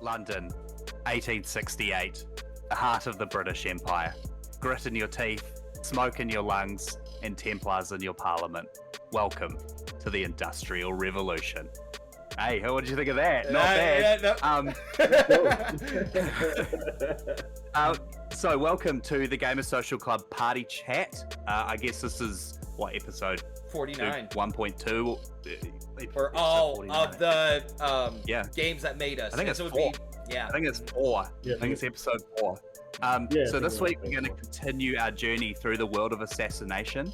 London, 1868, the heart of the British Empire. Grit in your teeth, smoke in your lungs, and Templars in your parliament. Welcome to the Industrial Revolution. Hey, what did you think of that? Not bad. So welcome to the Gamer Social Club Party Chat. I guess this is, what, episode 49. 1.2? For all of the games that made us. I think it's 4. I think it's 4. Yeah, I think it's episode 4. So this week we're going to continue our journey through the world of assassination.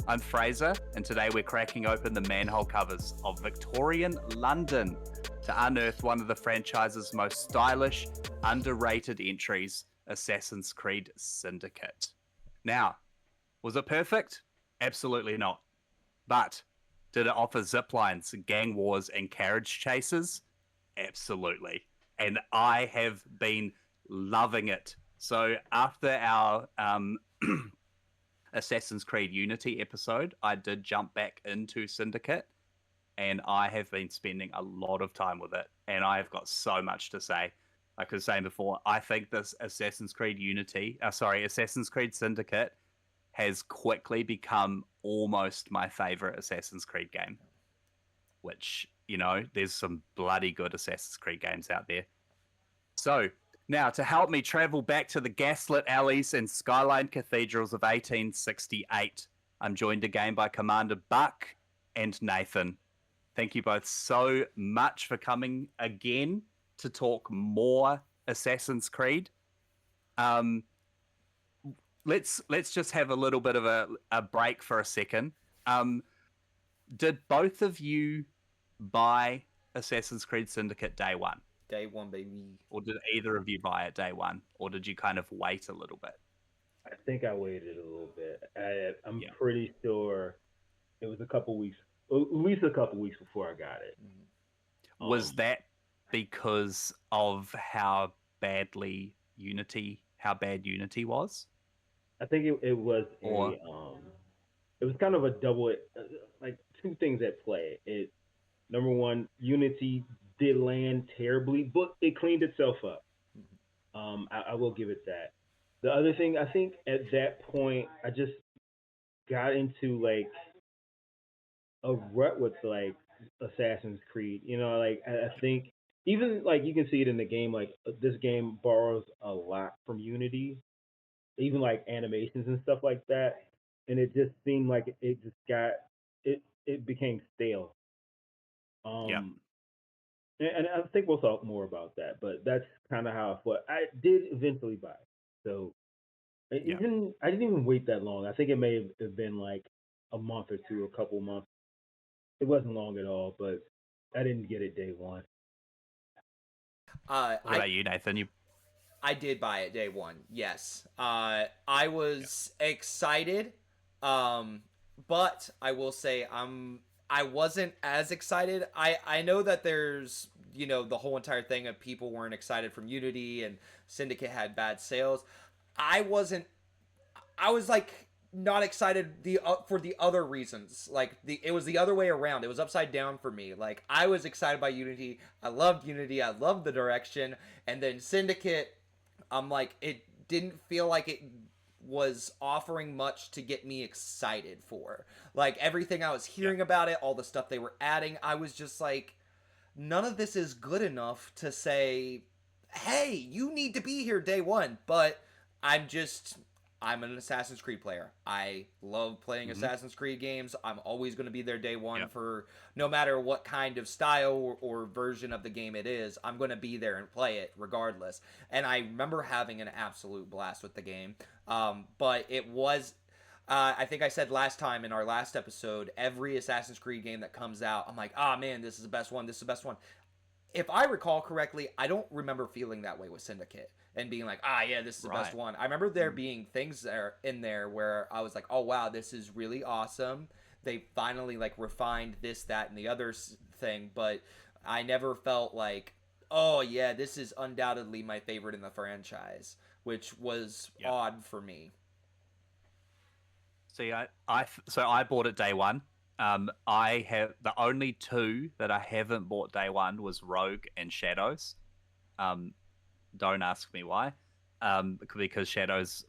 I'm Fraser, and today we're cracking open the manhole covers of Victorian London to unearth one of the franchise's most stylish, underrated entries, Assassin's Creed Syndicate. Now, was it perfect? Absolutely not. But did it offer zip lines, gang wars, and carriage chases? Absolutely. And I have been loving it. So after our Assassin's Creed Unity episode, I did jump back into Syndicate, and I have been spending a lot of time with it, and I have got so much to say. Like I was saying before, I think this Assassin's Creed Syndicate has quickly become almost my favorite Assassin's Creed game, which, you know, there's some bloody good Assassin's Creed games out there. So now, to help me travel back to the gaslit alleys and skyline cathedrals of 1868, I'm joined again by Commander Buck and Nathan. Thank you both so much for coming again to talk more Assassin's Creed. Let's just have a little bit of a break for a second. Did both of you buy Assassin's Creed Syndicate day one? Day one, baby. Or did either of you buy it day one? Or did you kind of wait a little bit? I think I waited a little bit. I'm pretty sure it was a couple weeks, at least a couple weeks before I got it. Was that because of how bad Unity was? I think it was it was kind of a double, like two things at play. Number one, Unity did land terribly, but it cleaned itself up. I will give it that. The other thing, I think at that point, I just got into like a rut with like Assassin's Creed. You know, like I think even like you can see it in the game. Like this game borrows a lot from Unity, even like animations and stuff like that. And it just seemed like it just got it became stale. And I think we'll talk more about that, but that's kind of how I felt. I did eventually buy it. So I didn't even wait that long. I think it may have been like a month or two, a couple months. It wasn't long at all, but I didn't get it day one. What about you, Nathan? I did buy it day one, yes. I was excited, but I will say I wasn't as excited. I know that there's, you know, the whole entire thing of people weren't excited from Unity and Syndicate had bad sales. I was like not excited for the other reasons. Like it was the other way around. It was upside down for me. Like I was excited by Unity. I loved Unity. I loved the direction. And then Syndicate, I'm like, it didn't feel like it was offering much to get me excited for. Like everything I was hearing about it, all the stuff they were adding, I was just like, none of this is good enough to say, hey, you need to be here day one. But I'm an Assassin's Creed player. I love playing Assassin's Creed games. I'm always going to be there day one for no matter what kind of style or version of the game it is. I'm going to be there and play it regardless. And I remember having an absolute blast with the game. But it was, I think I said last time in our last episode, every Assassin's Creed game that comes out, I'm like, ah, man, this is the best one. This is the best one. If I recall correctly, I don't remember feeling that way with Syndicate and being like, ah, yeah, this is the best one. I remember there being things in there where I was like, oh, wow, this is really awesome. They finally like refined this, that, and the other thing, but I never felt like, oh, yeah, this is undoubtedly my favorite in the franchise, which was odd for me. See, I bought it day one. I have the only two that I haven't bought day one was Rogue and Shadows. Don't ask me why. Because Shadows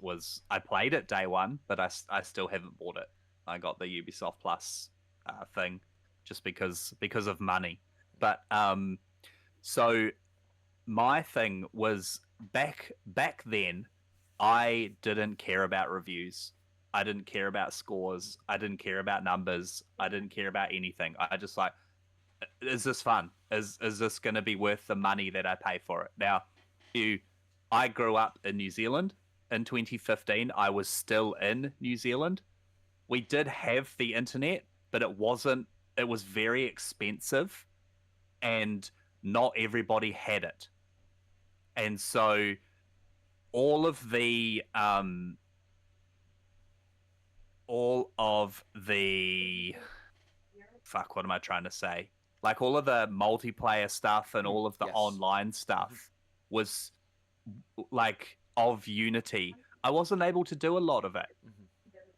I played it day one, but I still haven't bought it. I got the Ubisoft Plus thing just because of money. But so my thing was back then, I didn't care about reviews. I didn't care about scores. I didn't care about numbers. I didn't care about anything. I just like, is this fun? Is this going to be worth the money that I pay for it? Now, I grew up in New Zealand. In 2015, I was still in New Zealand. We did have the internet, but it was very expensive and not everybody had it. And so all of the fuck, what am I trying to say? Like all of the multiplayer stuff and all of the online stuff was like of Unity. I wasn't able to do a lot of it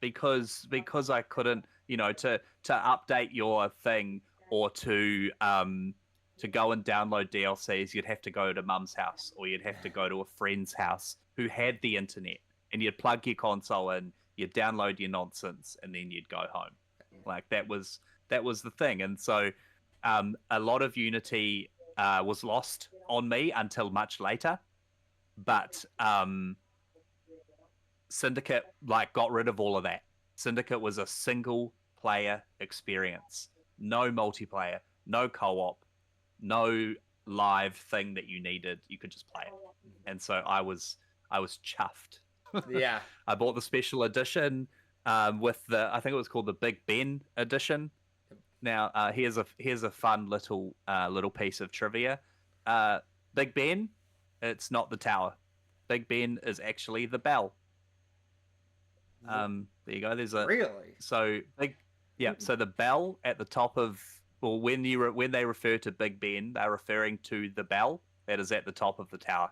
because I couldn't, to update your thing or to go and download DLCs, you'd have to go to mum's house or you'd have to go to a friend's house who had the internet, and you'd plug your console in, you'd download your nonsense, and then you'd go home. Like that was the thing. And so a lot of Unity was lost on me until much later. But Syndicate got rid of all of that. Syndicate was a single player experience. No multiplayer, no co-op, no live thing that you needed. You could just play it. And so I was chuffed. Yeah. I bought the special edition with I think it was called the Big Ben edition. Now, here's a fun little piece of trivia. Big Ben, it's not the tower. Big Ben is actually the bell. There you go. There's a really so big. Yeah. So the bell at the top of when they refer to Big Ben, they're referring to the bell that is at the top of the tower.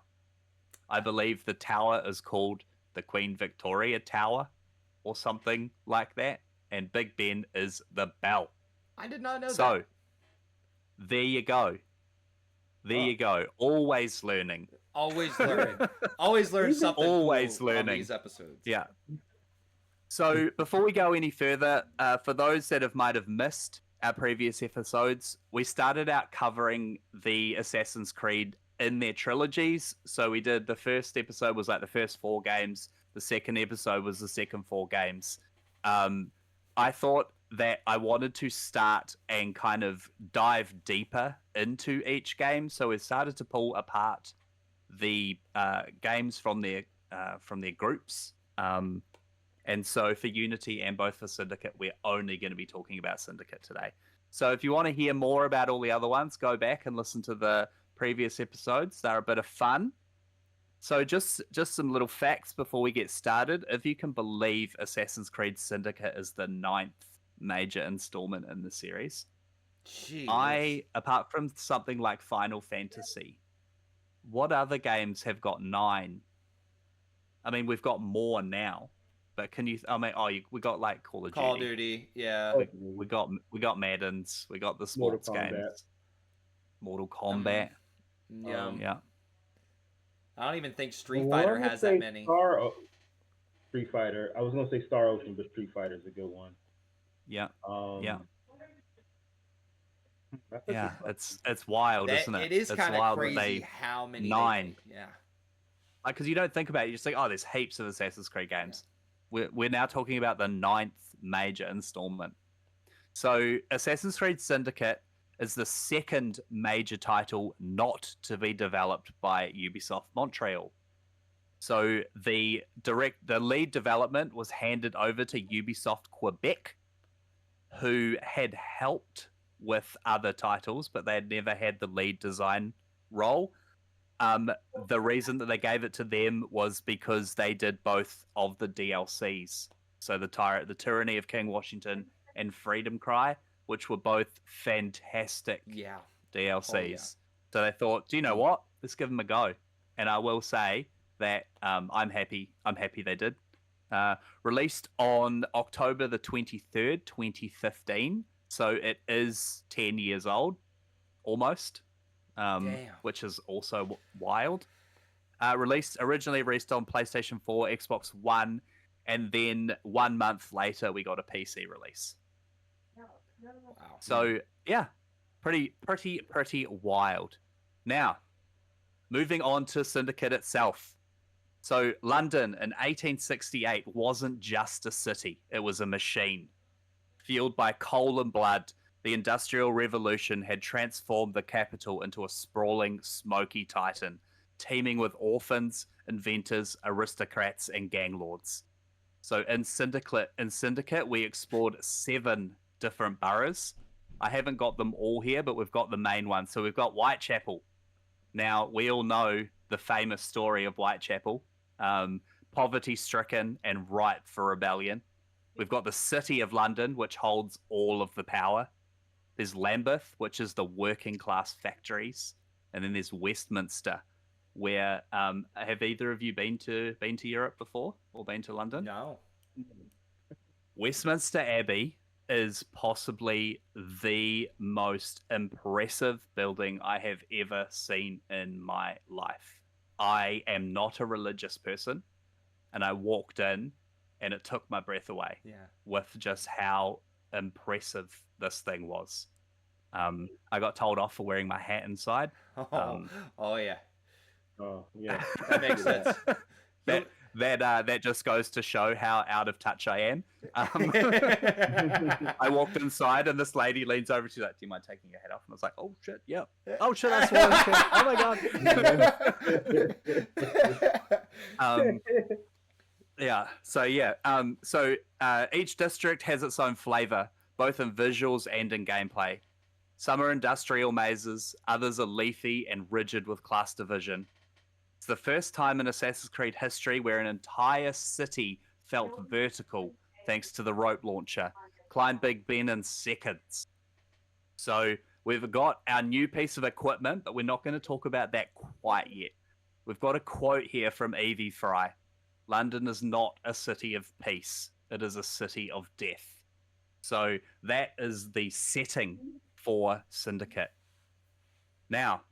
I believe the tower is called the Queen Victoria Tower or something like that, and Big Ben is the bell. I did not know that. So there you go. There you go. Always learning. Always learning. Always learn something. Always cool learning on these episodes. Yeah. So before we go any further, for those that might have missed our previous episodes, we started out covering the Assassin's Creed in their trilogies. So we did, the first episode was like the first 4 games. The second episode was the second 4 games. I thought that I wanted to start and kind of dive deeper into each game. So we started to pull apart the games from their groups. And so for Unity and both for Syndicate, we're only going to be talking about Syndicate today. So if you want to hear more about all the other ones, go back and listen to the previous episodes. They're a bit of fun. So just some little facts before we get started. If you can believe, Assassin's Creed Syndicate is the 9th major installment in the series. Jeez. Apart from something like Final Fantasy, what other games have got 9? I mean, we've got more now. But can you? I mean, we got like Call of Duty, yeah. We got Maddens, we got the sports games, Mortal Kombat. Yeah. I don't even think Street Fighter has that many. Street Fighter. I was gonna say Star Ocean, but Street Fighter is a good one. Yeah. Yeah. It's wild, isn't it? It is kind of crazy how many. 9. Yeah. Like, because you don't think about it, you just think, oh, there's heaps of Assassin's Creed games. Yeah. We're now talking about the 9th major installment. So Assassin's Creed Syndicate is the second major title not to be developed by Ubisoft Montreal. So the lead development was handed over to Ubisoft Quebec, who had helped with other titles, but they had never had the lead design role. The reason that they gave it to them was because they did both of the DLCs. So the Tyranny of King Washington and Freedom Cry, which were both fantastic DLCs. Oh, yeah. So they thought, do you know what? Let's give them a go. And I will say that I'm happy they did. Released on October the 23rd, 2015. So it is 10 years old, almost. Damn. which is also wild. Originally released on PlayStation 4, Xbox One, and then 1 month later we got a PC release. Wow. So yeah, pretty wild. Now, moving on to Syndicate itself. So London in 1868 wasn't just a city; it was a machine. Fueled by coal and blood, the Industrial Revolution had transformed the capital into a sprawling, smoky titan, teeming with orphans, inventors, aristocrats, and gang lords. So in Syndicate, we explored 7 different boroughs. I haven't got them all here, but we've got the main ones. So we've got Whitechapel. Now, we all know the famous story of Whitechapel, poverty-stricken and ripe for rebellion. We've got the City of London, which holds all of the power. There's Lambeth, which is the working class factories, and then there's Westminster, where have either of you been to Europe before or been to London? No. Westminster Abbey is possibly the most impressive building I have ever seen in my life. I am not a religious person, and I walked in and it took my breath away with just how impressive this thing was. I got told off for wearing my hat inside. Oh yeah. Oh yeah. That makes sense. That just goes to show how out of touch I am. I walked inside and this lady leans over. She's like, "Do you mind taking your hat off?" And I was like, "Oh shit, yeah. Oh shit, I swore." Oh my god. Yeah. So yeah. Each district has its own flavor, both in visuals and in gameplay. Some are industrial mazes, others are leafy and rigid with class division. It's the first time in Assassin's Creed history where an entire city felt vertical thanks to the rope launcher. Climb Big Ben in seconds. So we've got our new piece of equipment, but we're not going to talk about that quite yet. We've got a quote here from Evie Fry. London is not a city of peace. It is a city of death. So that is the setting for Syndicate. Now,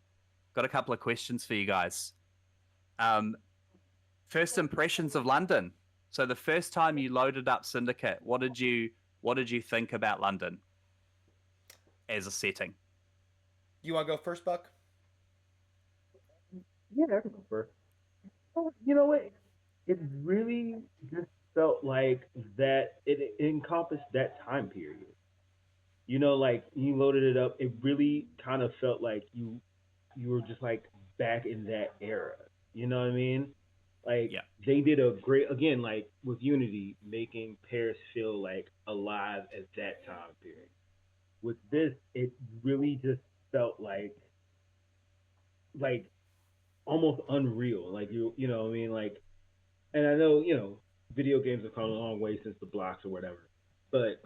got a couple of questions for you guys. First impressions of London. So the first time you loaded up Syndicate, what did you think about London as a setting? You want to go first, Buck? Yeah, I can go first. You know what? It really just felt like that it encompassed that time period. You know, like you loaded it up, it really kind of felt like you were just like back in that era. You know what I mean? Like they did a great, again, like with Unity, making Paris feel like alive at that time period. With this, it really just felt like almost unreal. Like you know what I mean? Like, and I know, you know, video games have come a long way since the blocks or whatever, but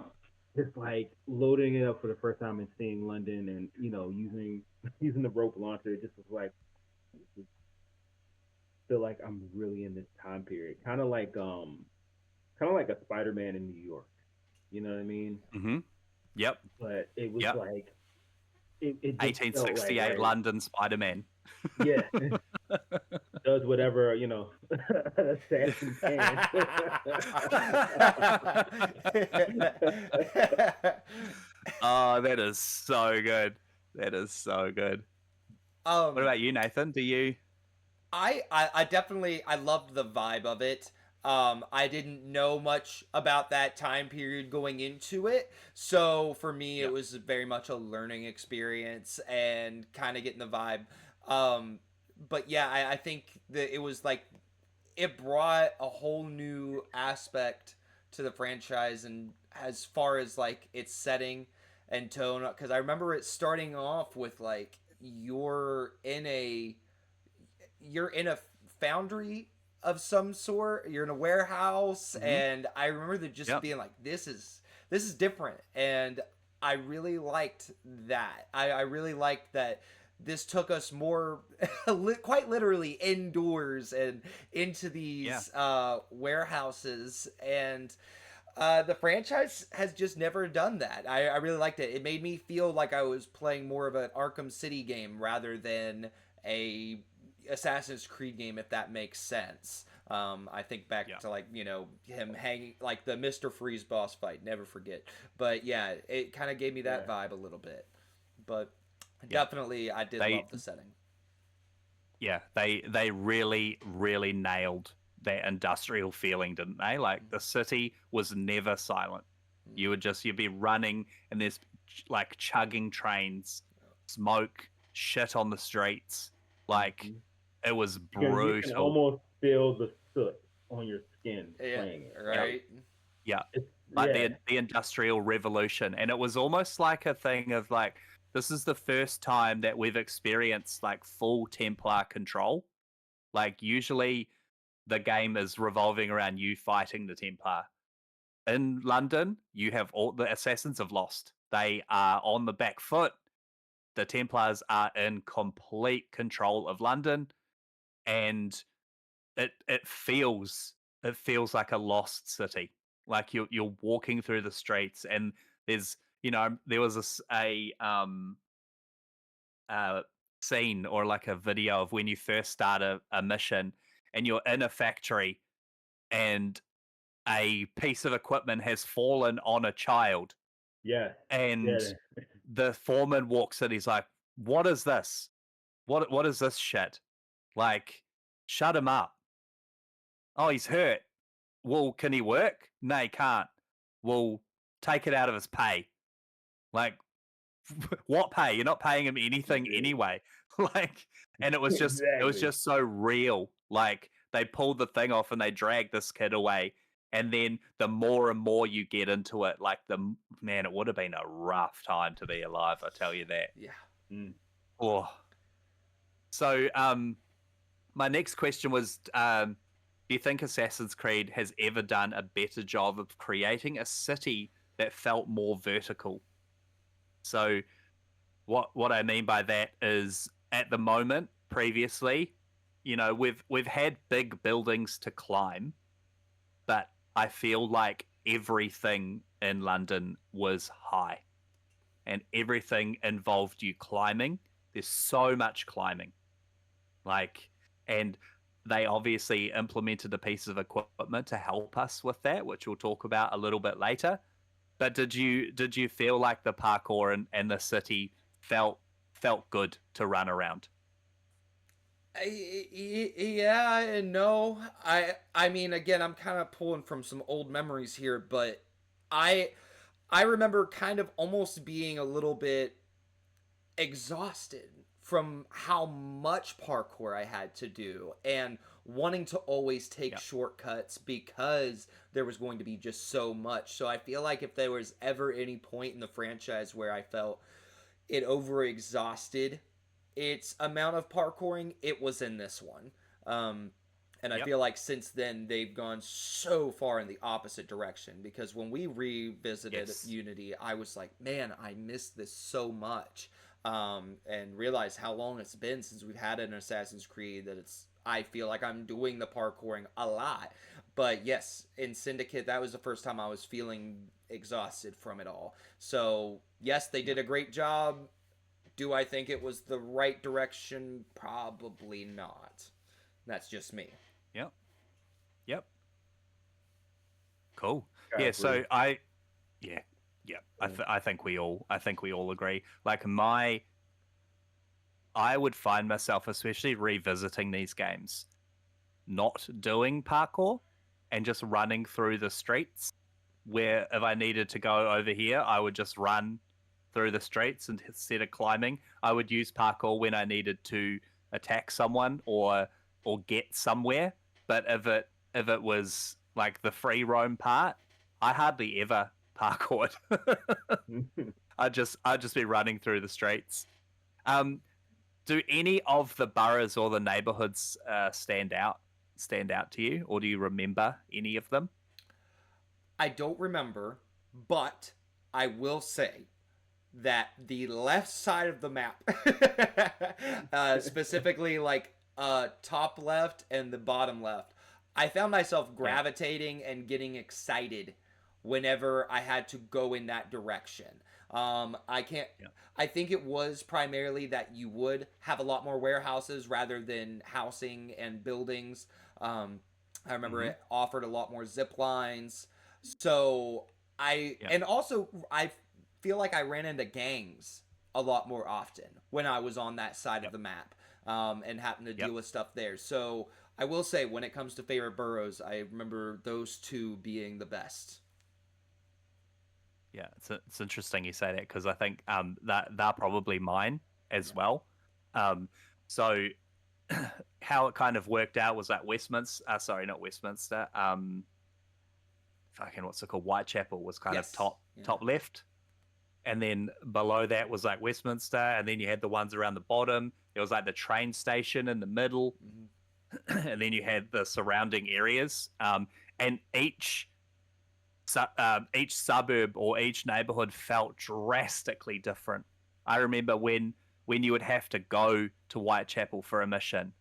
it's like loading it up for the first time and seeing London and, you know, using the rope launcher. It just was like, feel like I'm really in this time period. Kind of like a Spider-Man in New York. You know what I mean? Mm-hmm. Yep. But it was like it 1868 like, London Spider-Man. Yeah. Does whatever, you know, assassin can. Oh, that is so good. That is so good. What about you, Nathan? Do you? I definitely, I loved the vibe of it. I didn't know much about that time period going into it. So for me, it was very much a learning experience and kind of getting the vibe. But yeah, I think that it was like, it brought a whole new aspect to the franchise, and as far as like its setting and tone, because I remember it starting off with like, you're in a foundry of some sort, you're in a warehouse, and I remember that just being like, this is different, and I really liked that. I really liked that this took us more quite literally indoors and into these warehouses, and The franchise has just never done that. I really liked it. It made me feel like I was playing more of an Arkham City game rather than a Assassin's Creed game, if that makes sense. I think back to like him hanging like the Mister Freeze boss fight. Never forget. But yeah, it kind of gave me that vibe a little bit. But definitely, I did love the setting. Yeah, they really nailed that industrial feeling, didn't they? Like the city was never silent. You'd be running and there's like chugging trains, smoke, shit on the streets. Like it was brutal. You can almost feel the soot on your skin playing it. Right? Yeah. Like the industrial revolution. And it was almost like a thing of like, this is the first time that we've experienced like full Templar control. Like usually the game is revolving around you fighting the Templar. In London, you have all the assassins have lost. They are on the back foot. The Templars are in complete control of London, and it feels like a lost city. Like you're walking through the streets, and there's there was a scene or like a video of when you first start a mission, and you're in a factory, and a piece of equipment has fallen on a child. Yeah. And the foreman walks in, he's like, "What is this? What is this shit? Like, shut him up." "Oh, he's hurt." "Well, can he work?" "No, he can't." "Well, take it out of his pay." Like, what pay? You're not paying him anything anyway. Like, and it was just so real. Like they pulled the thing off and they dragged this kid away. And then the more and more you get into it, like it would have been a rough time to be alive. I tell you that. Yeah. Oh. So, my next question was, do you think Assassin's Creed has ever done a better job of creating a city that felt more vertical? So, what I mean by that is, at the moment, previously, we've had big buildings to climb, but I feel like everything in London was high, and everything involved you climbing. There's so much climbing, and they obviously implemented a piece of equipment to help us with that, which we'll talk about a little bit later. But did you feel like the parkour and the city felt good to run around? Yeah and no. I mean, again, I'm kind of pulling from some old memories here, but I I remember kind of almost being a little bit exhausted from how much parkour I had to do and wanting to always take shortcuts because there was going to be just so much. So I feel like if there was ever any point in the franchise where I felt it overexhausted its amount of parkouring, it was in this one. And I feel like since then they've gone so far in the opposite direction, because when we revisited Unity, I was like, man, I missed this so much. And realized how long it's been since we've had an Assassin's Creed that I feel like I'm doing the parkouring a lot. But yes, in Syndicate, that was the first time I was feeling exhausted from it all. So yes, they did a great job. Do I think it was the right direction? Probably not. That's just me. Yep. Cool. Yeah. So I think we all agree. Like I would find myself, especially revisiting these games, not doing parkour and just running through the streets, where if I needed to go over here, I would just run through the streets, and instead of climbing, I would use parkour when I needed to attack someone or get somewhere. But if it was like the free roam part, I hardly ever parkoured. I'd just be running through the streets. Do any of the boroughs or the neighborhoods stand out to you, or do you remember any of them? I don't remember, but I will say that the left side of the map, specifically like top left and the bottom left, I found myself gravitating and getting excited whenever I had to go in that direction. I can't. Yeah. I think it was primarily that you would have a lot more warehouses rather than housing and buildings. I remember it offered a lot more zip lines. So and also I feel like I ran into gangs a lot more often when I was on that side of the map, and having to deal with stuff there. So I will say, when it comes to favorite boroughs, I remember those two being the best. Yeah, it's interesting you say that, because I think that they're probably mine as well. So how it kind of worked out was that Westminster, sorry, not Westminster, fucking what's it called, Whitechapel was kind of top left, and then below that was like Westminster, and then you had the ones around the bottom. There was like the train station in the middle, and then you had the surrounding areas, and each suburb or each neighborhood felt drastically different. I remember when you would have to go to Whitechapel for a mission,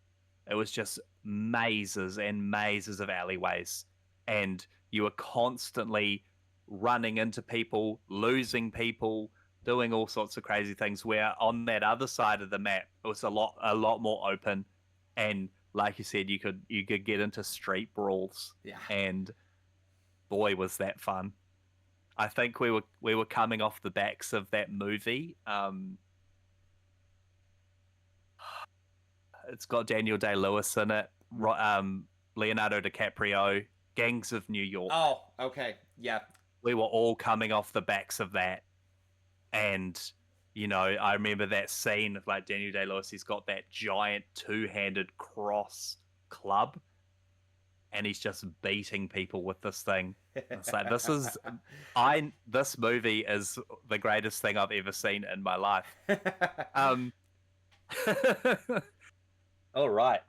it was just mazes and mazes of alleyways, and you were constantly running into people, losing people, doing all sorts of crazy things. Where on that other side of the map, it was a lot more open, and like you said, you could get into street brawls. Yeah. And boy, was that fun. I think we were coming off the backs of that movie. It's got Daniel Day-Lewis in it, Leonardo DiCaprio, Gangs of New York. Oh, okay. Yeah. We were all coming off the backs of that. And, I remember that scene of like Daniel Day-Lewis, he's got that giant two-handed cross club, and he's just beating people with this thing. It's like, this movie is the greatest thing I've ever seen in my life. All right.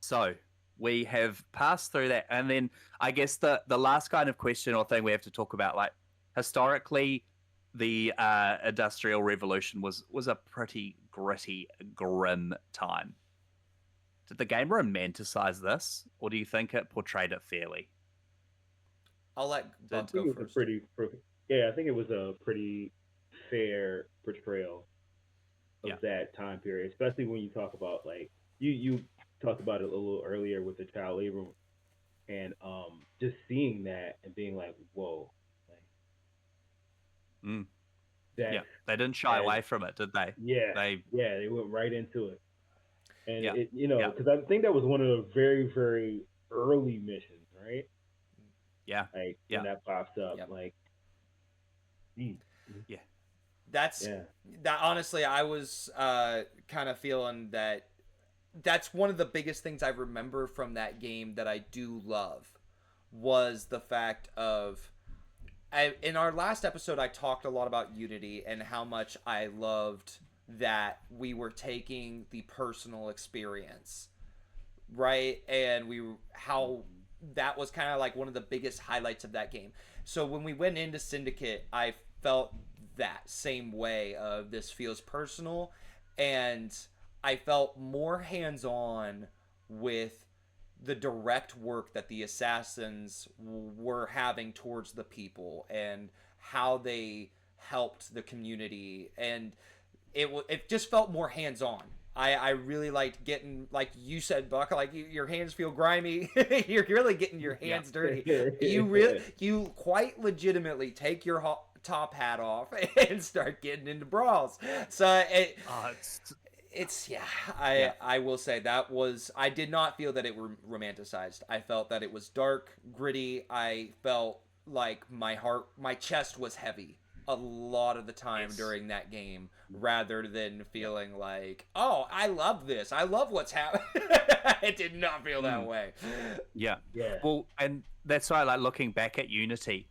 So we have passed through that, and then I guess the last kind of question or thing we have to talk about, like, historically, the Industrial Revolution was a pretty gritty, grim time. Did the game romanticize this, or do you think it portrayed it fairly? I'll let Bob go first. I think it was a pretty fair portrayal of that time period, especially when you talk about, like, you talked about it a little earlier with the child labor, and just seeing that and being like, whoa. Like, they didn't shy away from it, did they? Yeah. They went right into it. And because I think that was one of the very, very early missions, right? Yeah. Like, when that pops up, like, that. Honestly, I was kind of feeling that that's one of the biggest things I remember from that game that I do love, was the fact of, in our last episode, I talked a lot about Unity and how much I loved that we were taking the personal experience, right? And how that was kind of like one of the biggest highlights of that game. So when we went into Syndicate, I felt that same way of, this feels personal, and I felt more hands-on with the direct work that the assassins were having towards the people and how they helped the community, and it just felt more hands-on. I really liked getting, like you said, Buck, like your hands feel grimy. You're really getting your hands dirty. You quite legitimately take your top hat off and start getting into brawls. So I will say that was, I did not feel that it were romanticized. I felt that it was dark, gritty. I felt like my chest was heavy a lot of the time during that game, rather than feeling like, oh, I love this, I love what's happening. It did not feel that way. Yeah. Well, and that's why, like, looking back at Unity,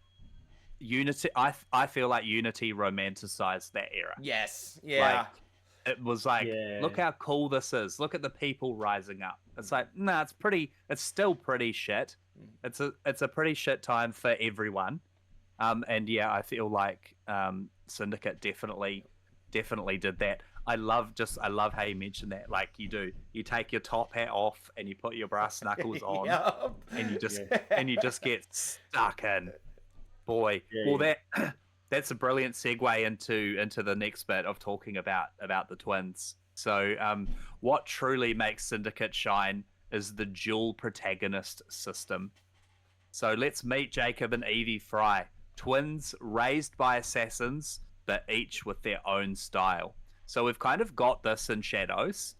I feel like Unity romanticized that era. Yes. Yeah. Like, it was like, look how cool this is. Look at the people rising up. It's like, nah, it's still pretty shit. It's a pretty shit time for everyone. And I feel like Syndicate definitely did that. I love how you mentioned that. Like you take your top hat off and you put your brass knuckles on, Yep. and you just get stuck in. Boy, well that's a brilliant segue into the next bit of talking about the twins. So, what truly makes Syndicate shine is the dual protagonist system. So let's meet Jacob and Evie Fry, twins raised by assassins, but each with their own style. So we've kind of got this in Shadows,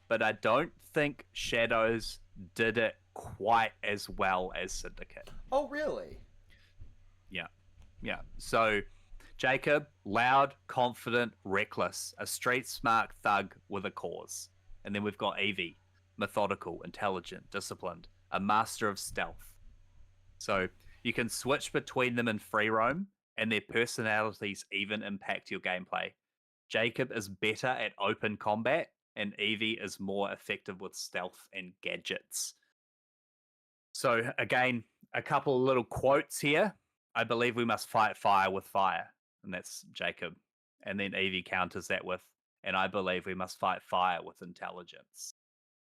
but I don't think Shadows did it quite as well as Syndicate. Oh, really? Yeah. Yeah. So Jacob, loud, confident, reckless, a street smart thug with a cause. And then we've got Evie, methodical, intelligent, disciplined, a master of stealth. So you can switch between them in free roam, and their personalities even impact your gameplay. Jacob is better at open combat, and Evie is more effective with stealth and gadgets. So again, a couple of little quotes here. I believe we must fight fire with fire, and that's Jacob. And then Evie counters that with, and I believe we must fight fire with intelligence.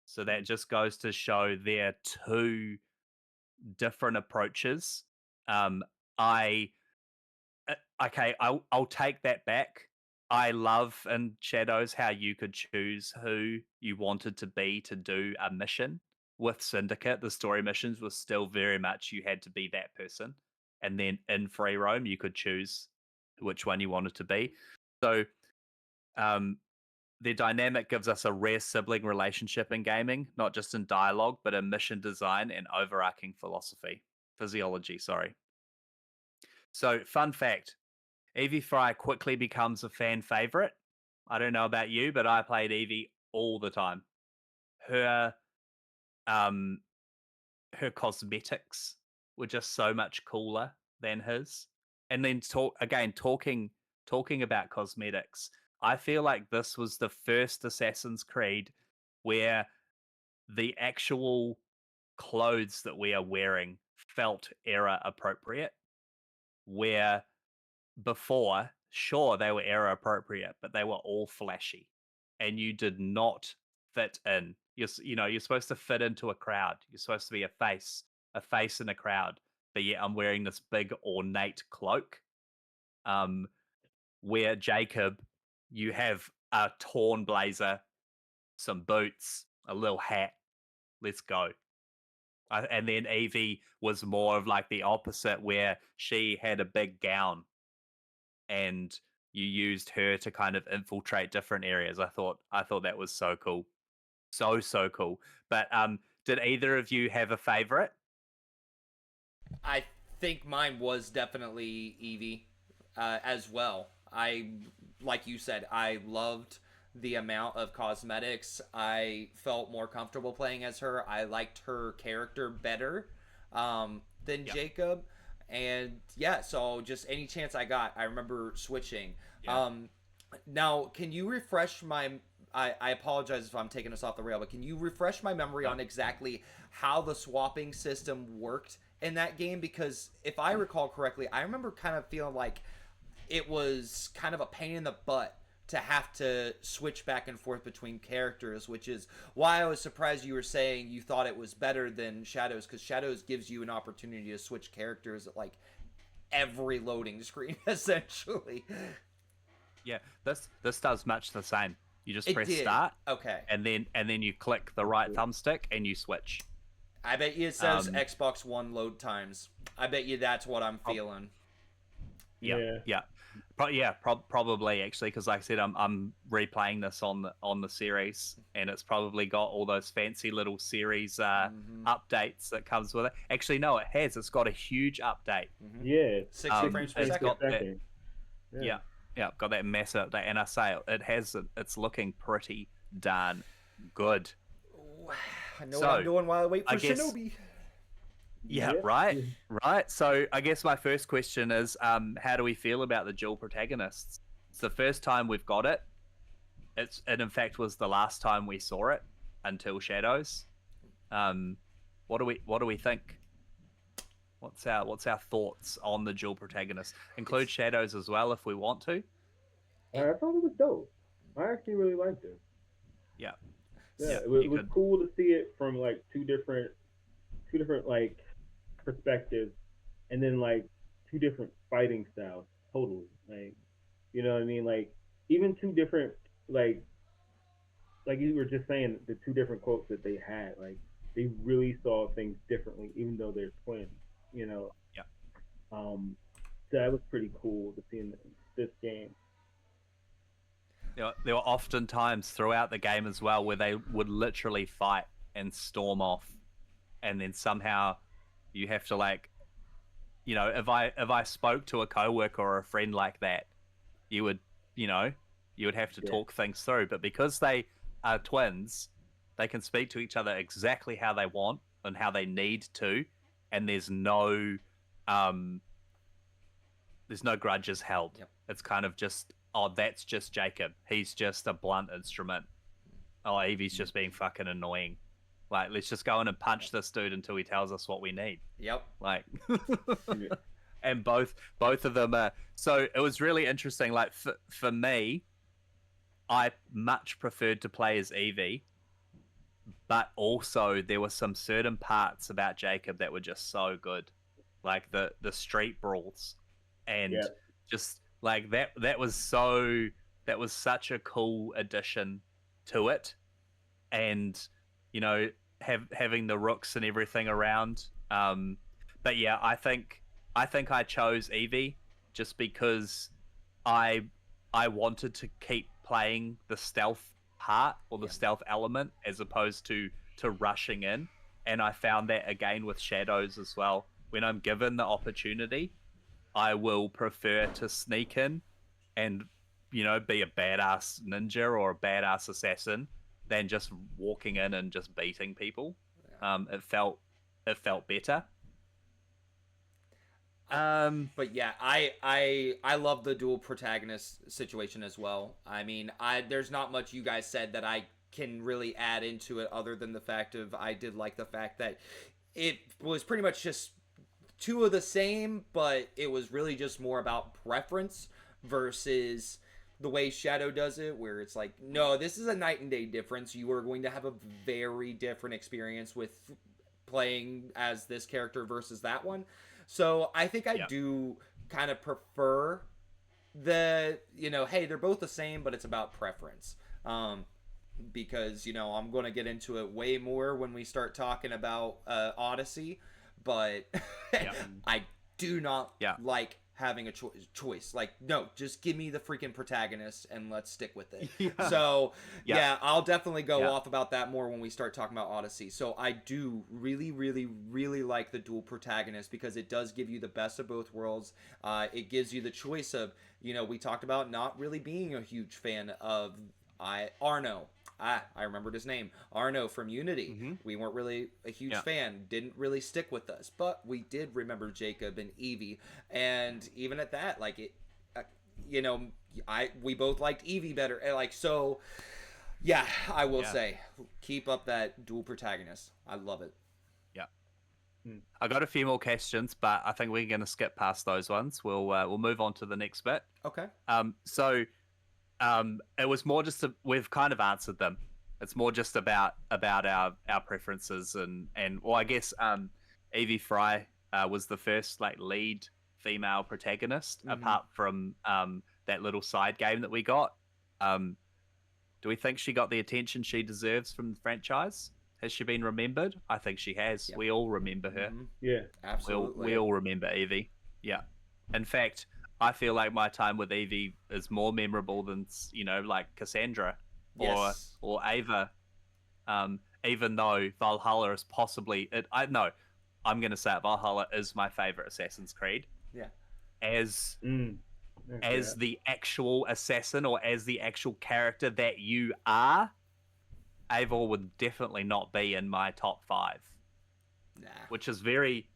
So that just goes to show they're two different approaches. I okay, I'll take that back. I love in Shadows how you could choose who you wanted to be to do a mission. With Syndicate, the story missions was still very much you had to be that person. And then in free roam, you could choose which one you wanted to be. So their dynamic gives us a rare sibling relationship in gaming, not just in dialogue, but in mission design and overarching physiology, sorry. So, fun fact, Evie Fry quickly becomes a fan favorite. I don't know about you, but I played Evie all the time. Her um her cosmetics were just so much cooler than his. And then talking about cosmetics, I feel like this was the first Assassin's Creed where the actual clothes that we are wearing felt era appropriate, where before, sure, they were era appropriate, but they were all flashy, and you did not fit in. You're supposed to fit into a crowd. You're supposed to be a face in a crowd. But yet, I'm wearing this big ornate cloak. Where Jacob, you have a torn blazer, some boots, a little hat. Let's go. And then Evie was more of like the opposite, where she had a big gown and you used her to kind of infiltrate different areas. I thought that was so cool. So cool. But did either of you have a favorite? I think mine was definitely Evie as well. Like you said, I loved the amount of cosmetics. I felt more comfortable playing as her. I liked her character better than Jacob. And yeah, so just any chance I got, I remember switching. Yeah. Now, can you refresh my... I apologize if I'm taking us off the rail, but can you refresh my memory on exactly how the swapping system worked in that game? Because if I recall correctly, I remember kind of feeling like it was kind of a pain in the butt to have to switch back and forth between characters, which is why I was surprised you were saying you thought it was better than Shadows, because Shadows gives you an opportunity to switch characters at like every loading screen, essentially. Yeah, this does much the same. You just press did. start, okay, and then you click the right thumbstick and you switch. I bet you it says Xbox One load times. I bet you that's what I'm feeling. Yeah. Probably actually, because like I said, I'm replaying this on the series, and it's probably got all those fancy little series updates that comes with it. Actually, no, it has. It's got a huge update. Yeah, 60 frames per second. Got that, yeah, got that massive update, and I say it's looking pretty darn good. I know what I'm doing while I wait for Shinobi. Yeah, right. So I guess my first question is, how do we feel about the dual protagonists? It's the first time we've got it. It in fact was the last time we saw it until Shadows. What do we think? What's our thoughts on the dual protagonists? Include Shadows as well if we want to. I thought it was dope. I actually really liked it. Yeah, Yeah, yeah, it you was could. cool to see it from like two different like perspectives, and then like two different fighting styles. Totally, like you know what I mean. Like even two different like like you were just saying the two different quotes that they had. Like they really saw things differently, even though they're twins. You know, Yeah. um, so that was pretty cool to see in this game. There were often times throughout the game as well where they would literally fight and storm off, and then somehow you have to like, if I spoke to a coworker or a friend like that, you would, you know, you would have to Yeah, talk things through. But because they are twins, they can speak to each other exactly how they want and how they need to, and um, there's no grudges held. Yep. It's kind of just, oh, that's just Jacob. He's just a blunt instrument. Oh, Evie's just being fucking annoying. Like, let's just go in and punch this dude until he tells us what we need. Yep. Like, yeah, and both of them are. So it was really interesting. Like for me, I much preferred to play as Evie, but also there were some certain parts about Jacob that were just so good, like the street brawls, yeah. and just like that was such a cool addition to it, and you know having the rooks and everything around. But yeah, I think I chose Evie just because I I wanted to keep playing the stealth part or the Yep. stealth element as opposed to rushing in, and I found that again with shadows as well. When I'm given the opportunity, I will prefer to sneak in and be a badass ninja or a badass assassin than just walking in and just beating people. Yeah. It felt better. I, Um, but yeah, I love the dual protagonist situation as well. I mean, I there's not much you guys said that I can really add into it other than the fact of I did like the fact that it was pretty much just two of the same, but it was really just more about preference versus the way Shadow does it, where it's like, no, this is a night and day difference. You are going to have a very different experience with playing as this character versus that one. So I think I yeah, do kind of prefer hey, they're both the same, but it's about preference. Because I'm going to get into it way more when we start talking about Odyssey, but yeah, I do not yeah, like having a choice. Like, no, just give me the freaking protagonist and let's stick with it. yeah, So yeah, yeah, I'll definitely go yeah, off about that more when we start talking about Odyssey. So I do really, really, really like the dual protagonist because it does give you the best of both worlds. It gives you the choice of, we talked about not really being a huge fan of Arno. I remembered his name. Arno from Unity. mm-hmm, We weren't really a huge yeah, fan. Didn't really stick with us, but we did remember Jacob and Evie. And even at that, like it, you know, we both liked Evie better. And like so, yeah, I will yeah, say, keep up that dual protagonist. I love it. yeah. Hmm. I got a few more questions, but I think we're going to skip past those ones. We'll move on to the next bit. Okay. So it was more just we've kind of answered them. It's more just about our preferences and well, I guess Evie Fry was the first like lead female protagonist Mm-hmm. apart from that little side game that we got. Um, do we think she got the attention she deserves from the franchise? Has she been remembered? I think she has. Yep. We all remember her. Mm-hmm. Yeah, Absolutely. We all remember Evie. Yeah. In fact, I feel like my time with Evie is more memorable than like Cassandra or Yes. or Ava. Even though Valhalla is possibly it. I no, I'm gonna say it. Valhalla is my favorite Assassin's Creed. Yeah. As mm. as the actual assassin or as the actual character that you are, Ava would definitely not be in my top 5. Nah. Which is very,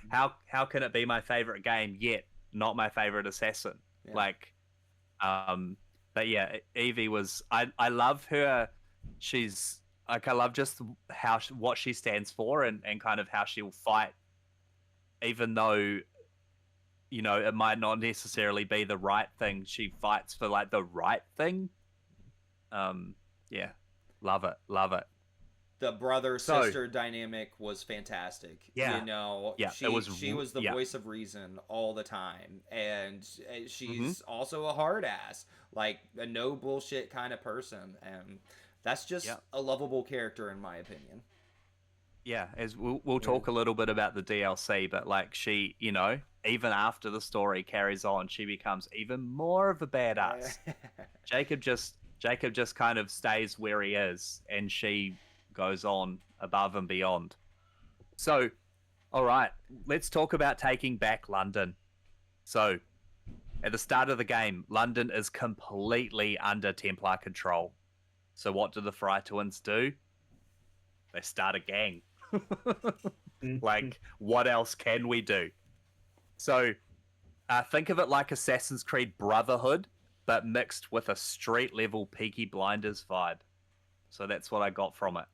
how can it be my favorite game yet not my favorite assassin? Yeah. Like, but yeah, Evie was. I love her. She's like, I love just what she stands for and kind of how she'll fight, even though it might not necessarily be the right thing. She fights for like the right thing, Yeah, love it, love it. The brother sister dynamic was fantastic. Yeah, it was. She was the voice of reason all the time, and she's also a hard ass, like a no bullshit kind of person, and that's just a lovable character in my opinion. Yeah, as we'll talk a little bit about the DLC, but like she, even after the story carries on, she becomes even more of a badass. Jacob just kind of stays where he is, and she goes on above and beyond. So, all right, let's talk about taking back London. So, at the start of the game, London is completely under Templar control. So, what do the Fry Twins do? They start a gang. Like, what else can we do? So, think of it like Assassin's Creed Brotherhood, but mixed with a street level Peaky Blinders vibe. So that's what I got from it.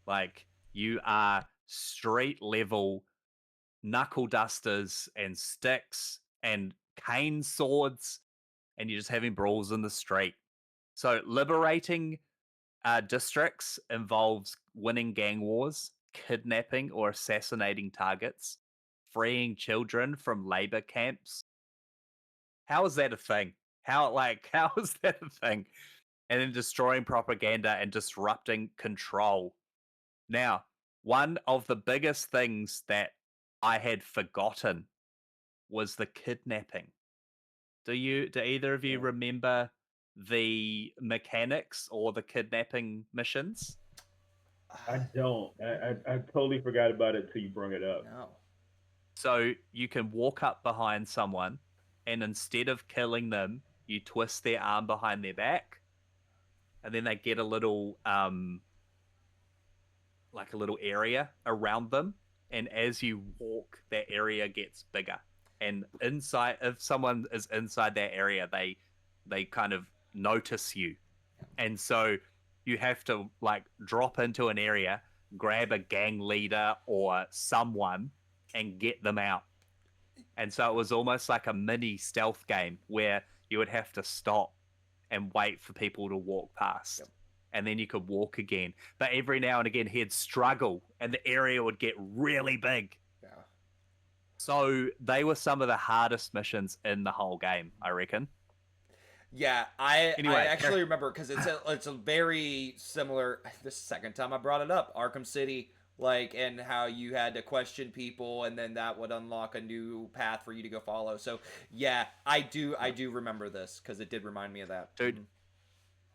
Like, you are street level knuckle dusters and sticks and cane swords, and you're just having brawls in the street. So liberating districts involves winning gang wars, kidnapping or assassinating targets, freeing children from labor camps. How is that a thing? How is that a thing? And then destroying propaganda and disrupting control. Now, one of the biggest things that I had forgotten was the kidnapping. Do either of you remember the mechanics or the kidnapping missions? I don't. I totally forgot about it till you brought it up. No. So you can walk up behind someone, and instead of killing them, you twist their arm behind their back, and then they get a little like a little area around them, and as you walk, that area gets bigger. And inside, if someone is inside that area, they kind of notice you, and so you have to like drop into an area, grab a gang leader or someone, and get them out. And so it was almost like a mini stealth game where you would have to stop and wait for people to walk past. Yep. And then you could walk again. But every now and again, he'd struggle and the area would get really big. Yeah. So they were some of the hardest missions in the whole game, I reckon. Yeah, I actually remember because it's a very similar. The second time I brought it up, Arkham City, like, and how you had to question people, and then that would unlock a new path for you to go follow. So yeah, I do remember this because it did remind me of that. Dude,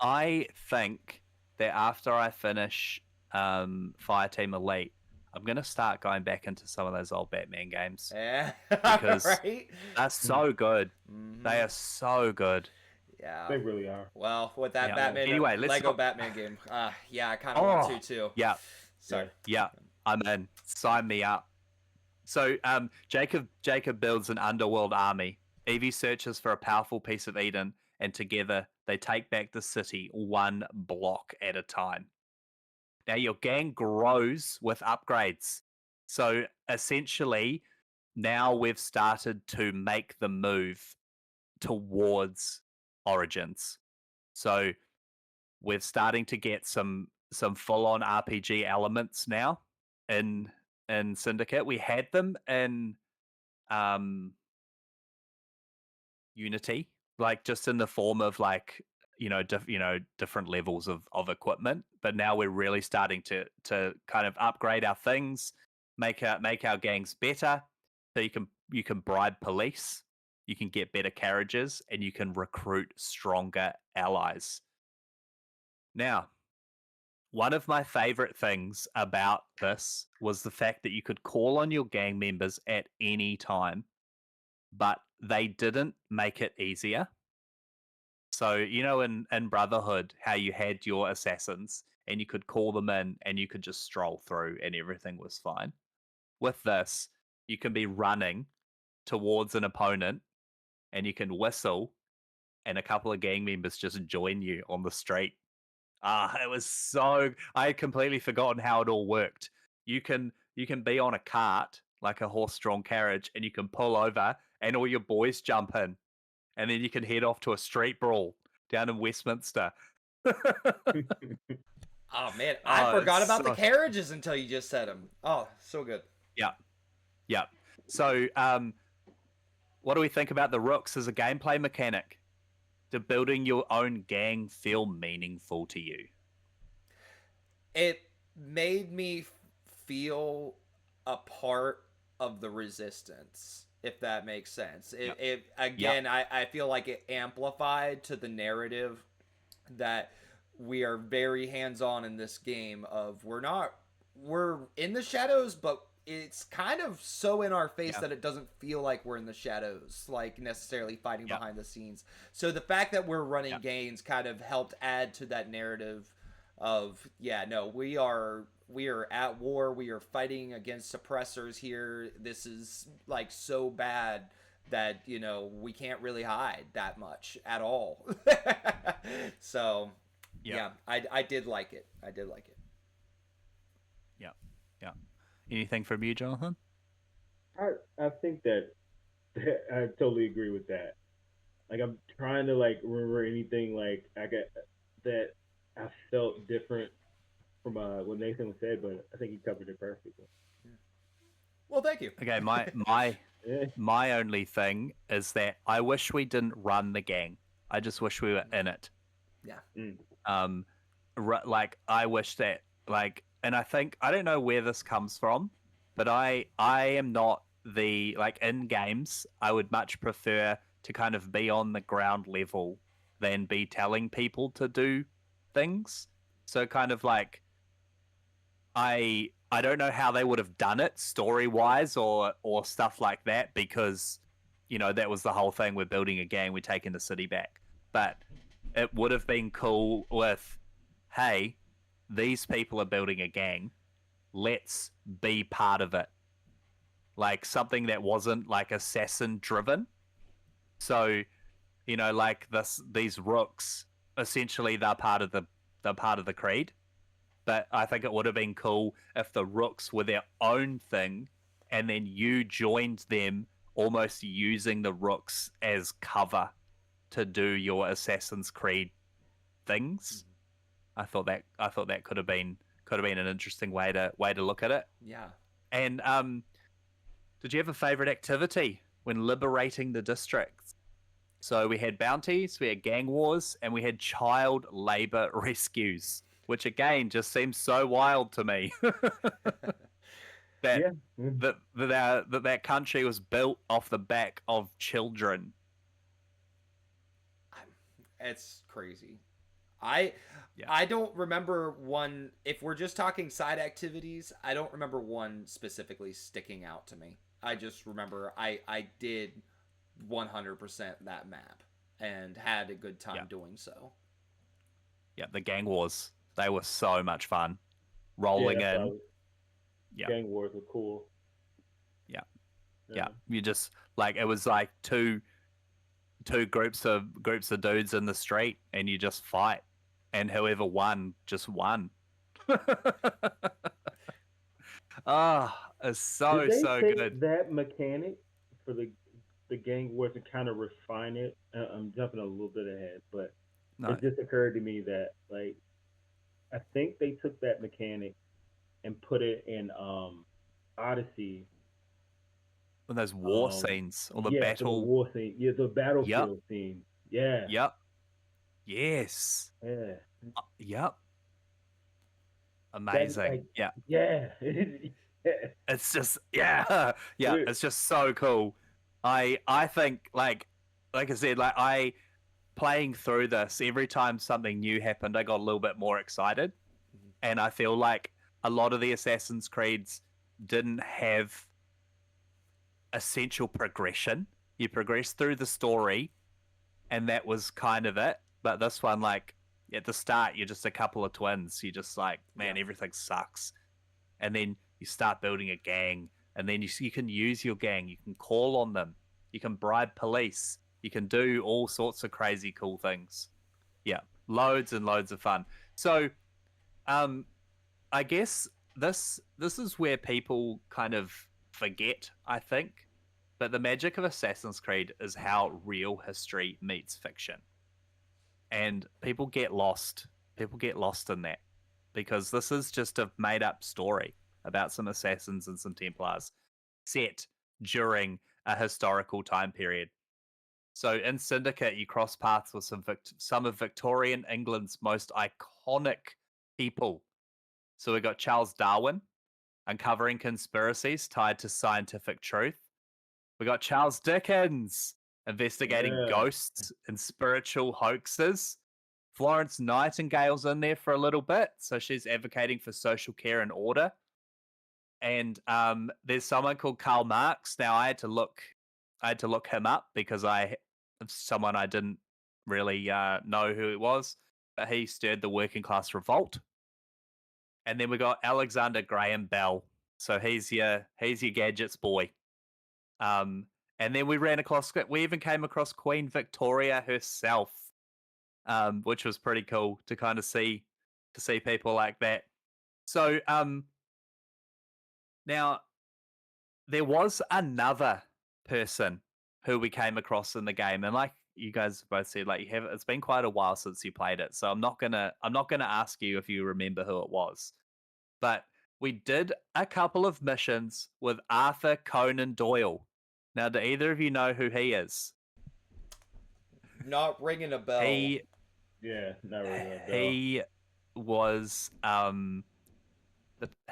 I think that after I finish Fireteam Elite, I'm gonna start going back into some of those old Batman games. Yeah, because right? They're so good. They are so good. Yeah, they really are. Well, with that Batman, anyway, Lego Batman game, yeah, I kind of want to too. Yeah, sorry. Yeah, I'm in. Sign me up. So, Jacob builds an underworld army. Evie searches for a powerful piece of Eden, and together they take back the city one block at a time. Now, your gang grows with upgrades. So, essentially, now we've started to make the move towards Origins. So, we're starting to get some full-on RPG elements now in Syndicate. We had them in Unity, like just in the form of like different levels of equipment, but now we're really starting to kind of upgrade our things, make our gangs better. So you can bribe police, you can get better carriages, and you can recruit stronger allies. Now, one of my favorite things about this was the fact that you could call on your gang members at any time, but they didn't make it easier. So, in Brotherhood, how you had your assassins and you could call them in and you could just stroll through and everything was fine. With this, you can be running towards an opponent and you can whistle and a couple of gang members just join you on the street. It was so. I had completely forgotten how it all worked. You can be on a cart, like a horse-drawn carriage, and you can pull over, and all your boys jump in, and then you can head off to a street brawl down in Westminster. Oh man, I forgot about the so... carriages until you just said them. Oh, so good. Yeah, yeah. So, what do we think about the rooks as a gameplay mechanic? Do building your own gang feel meaningful to you? It made me feel a part of the resistance, if that makes sense. Yep. It Yep. again, I feel like it amplified to the narrative that we are very hands-on in this game of we're in the shadows, but it's kind of so in our face Yeah. that it doesn't feel like we're in the shadows, like necessarily fighting Yep. behind the scenes. So the fact that we're running Yep. games kind of helped add to that narrative of, yeah, no, we are at war, we are fighting against suppressors here. This is like so bad that, you know, we can't really hide that much at all. So Yep. yeah, I did like it. I did like it. Yeah. Yeah. Anything from you, Jonathan? I think that I totally agree with that. Like I'm trying to like remember anything like I got that I felt different from what Nathan said, but I think he covered it perfectly. Well, thank you. Okay, Yeah. my only thing is that I wish we didn't run the gang. I just wish we were in it. Yeah. Um, like I wish that like, and I think I don't know where this comes from, but I am not the like in games. I would much prefer to kind of be on the ground level than be telling people to do things. So kind of like I don't know how they would have done it story wise or stuff like that because you know that was the whole thing. We're building a gang. We're taking the city back, but it would have been cool with, hey, these people are building a gang. Let's be part of it. Like something that wasn't like assassin driven. So, you know, like these rooks, essentially they're part of the creed. But I think it would have been cool if the rooks were their own thing and then you joined them almost using the rooks as cover to do your Assassin's Creed things. I thought that could have been an interesting way to look at it. Yeah. And did you have a favorite activity when liberating the districts? So we had bounties, we had gang wars, and we had child labor rescues, which again just seems so wild to me. that Yeah. Mm. that country was built off the back of children. It's crazy. I Yeah. I don't remember one. If we're just talking side activities, I don't remember one specifically sticking out to me. I just remember I did 100% that map and had a good time doing so. Yeah, the gang wars. They were so much fun. Yeah, Rolling that's why in. Yeah. gang wars were cool. Yeah. You just like it was like two groups of dudes in the street and you just fight and whoever won just won. Ah, it's so Did they take good. that mechanic for the gang wars and kind of refine it? I'm jumping a little bit ahead, but No, it just occurred to me that like I think they took that mechanic and put it in Odyssey. when those war scenes or the Yeah, for the battle. war scene. Yeah, the battlefield scene. Yeah. Yep. Yes. Yeah. Yep. Amazing. Like, yeah. Yeah. It's just yeah. It's just so cool. I think like I said, like I playing through this, every time something new happened, I got a little bit more excited. And I feel like a lot of the Assassin's Creeds didn't have essential progression. You progress through the story and that was kind of it. But this one, like at the start, you're just a couple of twins. You're just like, man, everything sucks. And then you start building a gang, and then you can use your gang. You can call on them. You can bribe police. You can do all sorts of crazy cool things. Yeah, loads and loads of fun. So, I guess this is where people kind of forget, I think. But the magic of Assassin's Creed is how real history meets fiction. And people get lost people get lost in that because this is just a made up story about some assassins and some Templars set during a historical time period. So in Syndicate, you cross paths with some of Victorian England's most iconic people. So we got Charles Darwin uncovering conspiracies tied to scientific truth. We got Charles Dickens investigating ghosts and spiritual hoaxes. Florence Nightingale's in there for a little bit, so she's advocating for social care and order. And there's someone called Karl Marx. Now I had to look him up because someone I didn't really know who it was, but he stirred the working class revolt. And then we got Alexander Graham Bell. So he's your gadgets boy. And then we even came across Queen Victoria herself, which was pretty cool to kind of see people like that. So now there was another person who we came across in the game, and like you guys both said, like it's been quite a while since you played it, so I'm not gonna ask you if you remember who it was, but we did a couple of missions with Arthur Conan Doyle. Now, do either of you know who he is? Not ringing a bell. Not ringing a bell. He was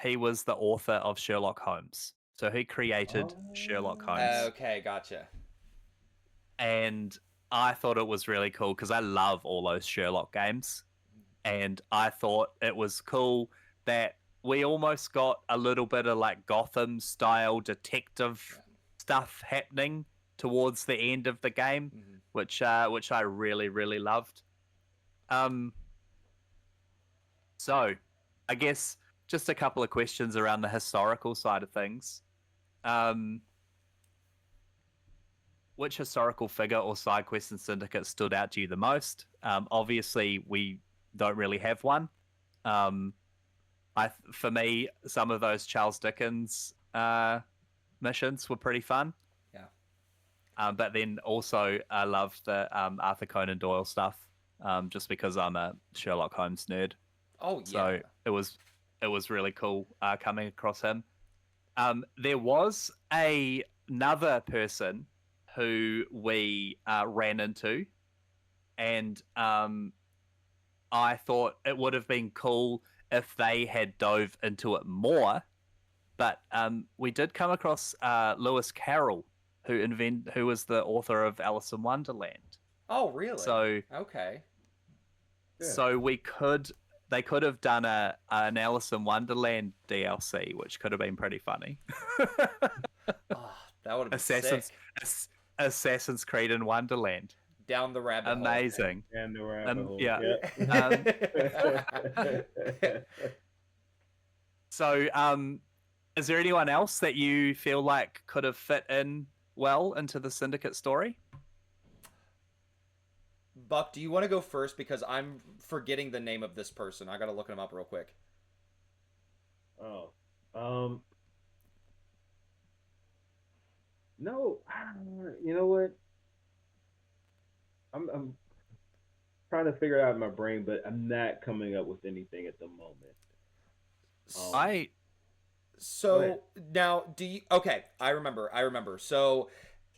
he was the author of Sherlock Holmes. So he created Sherlock Holmes. Okay, gotcha. And I thought it was really cool because I love all those Sherlock games. And I thought it was cool that we almost got a little bit of like Gotham style detective stuff happening towards the end of the game, which I really, really loved. So I guess just a couple of questions around the historical side of things. Which historical figure or side quest in Syndicate stood out to you the most? Obviously, we don't really have one. For me, some of those Charles Dickens missions were pretty fun. Yeah. But then also, I love the Arthur Conan Doyle stuff, just because I'm a Sherlock Holmes nerd. Oh yeah. So it was really cool coming across him. There was another person who we ran into, and I thought it would have been cool if they had dove into it more. But we did come across Lewis Carroll, who was the author of Alice in Wonderland. Oh, really? So okay. So they could have done an Alice in Wonderland DLC, which could have been pretty funny. That would have been sick. Assassin's Creed in Wonderland. Down the rabbit hole. Amazing. Down the rabbit hole. Yeah. So, is there anyone else that you feel like could have fit in well into the Syndicate story? Buck, do you want to go first? Because I'm forgetting the name of this person. I got to look him up real quick. No, you know what? I'm trying to figure it out in my brain, but I'm not coming up with anything at the moment. Now, do you? Okay, I remember. So,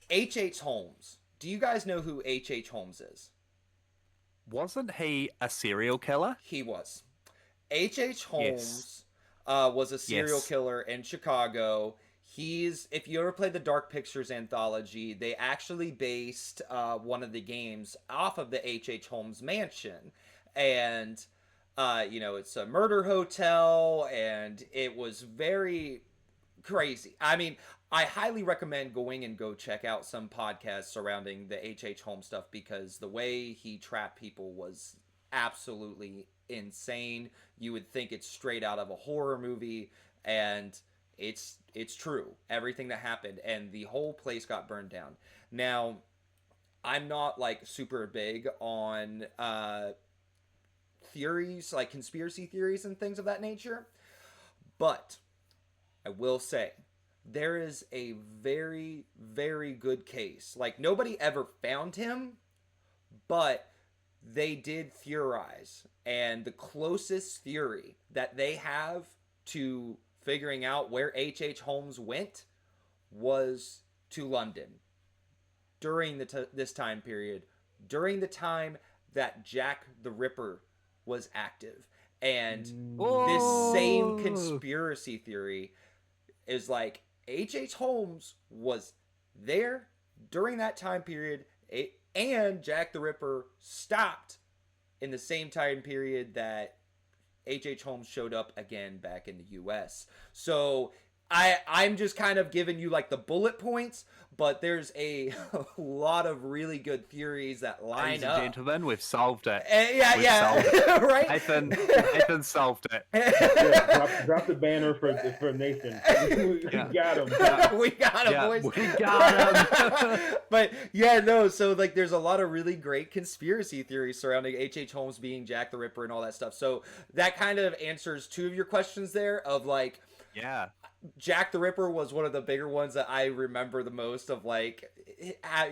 H.H. Holmes. Do you guys know who H.H. Holmes is? Wasn't he a serial killer? He was. H.H. Holmes was a serial killer in Chicago. If you ever played the Dark Pictures anthology, they actually based one of the games off of the H.H. Holmes mansion. And, it's a murder hotel, and it was very crazy. I mean, I highly recommend going and go check out some podcasts surrounding the H.H. Holmes stuff, because the way he trapped people was absolutely insane. You would think it's straight out of a horror movie, and it's true. Everything that happened, and the whole place got burned down. Now, I'm not like super big on theories, like conspiracy theories and things of that nature, but I will say there is a very, very good case. Like, nobody ever found him, but they did theorize, and the closest theory that they have to figuring out where H.H. Holmes went was to London during this time period, during the time that Jack the Ripper was active. And this same conspiracy theory is like H.H. Holmes was there during that time period, and Jack the Ripper stopped in the same time period that H.H. Holmes showed up again back in the U.S. So I'm just kind of giving you like the bullet points, but there's a lot of really good theories that line Ladies up. and gentlemen, we've solved it. Yeah, solved it. right? Nathan solved it. Yeah, drop the banner for Nathan. We got him. We got him, boys. We got him. But yeah, no, so like there's a lot of really great conspiracy theories surrounding H.H. Holmes being Jack the Ripper and all that stuff. So that kind of answers two of your questions there of like, yeah. Jack the Ripper was one of the bigger ones that I remember the most of, like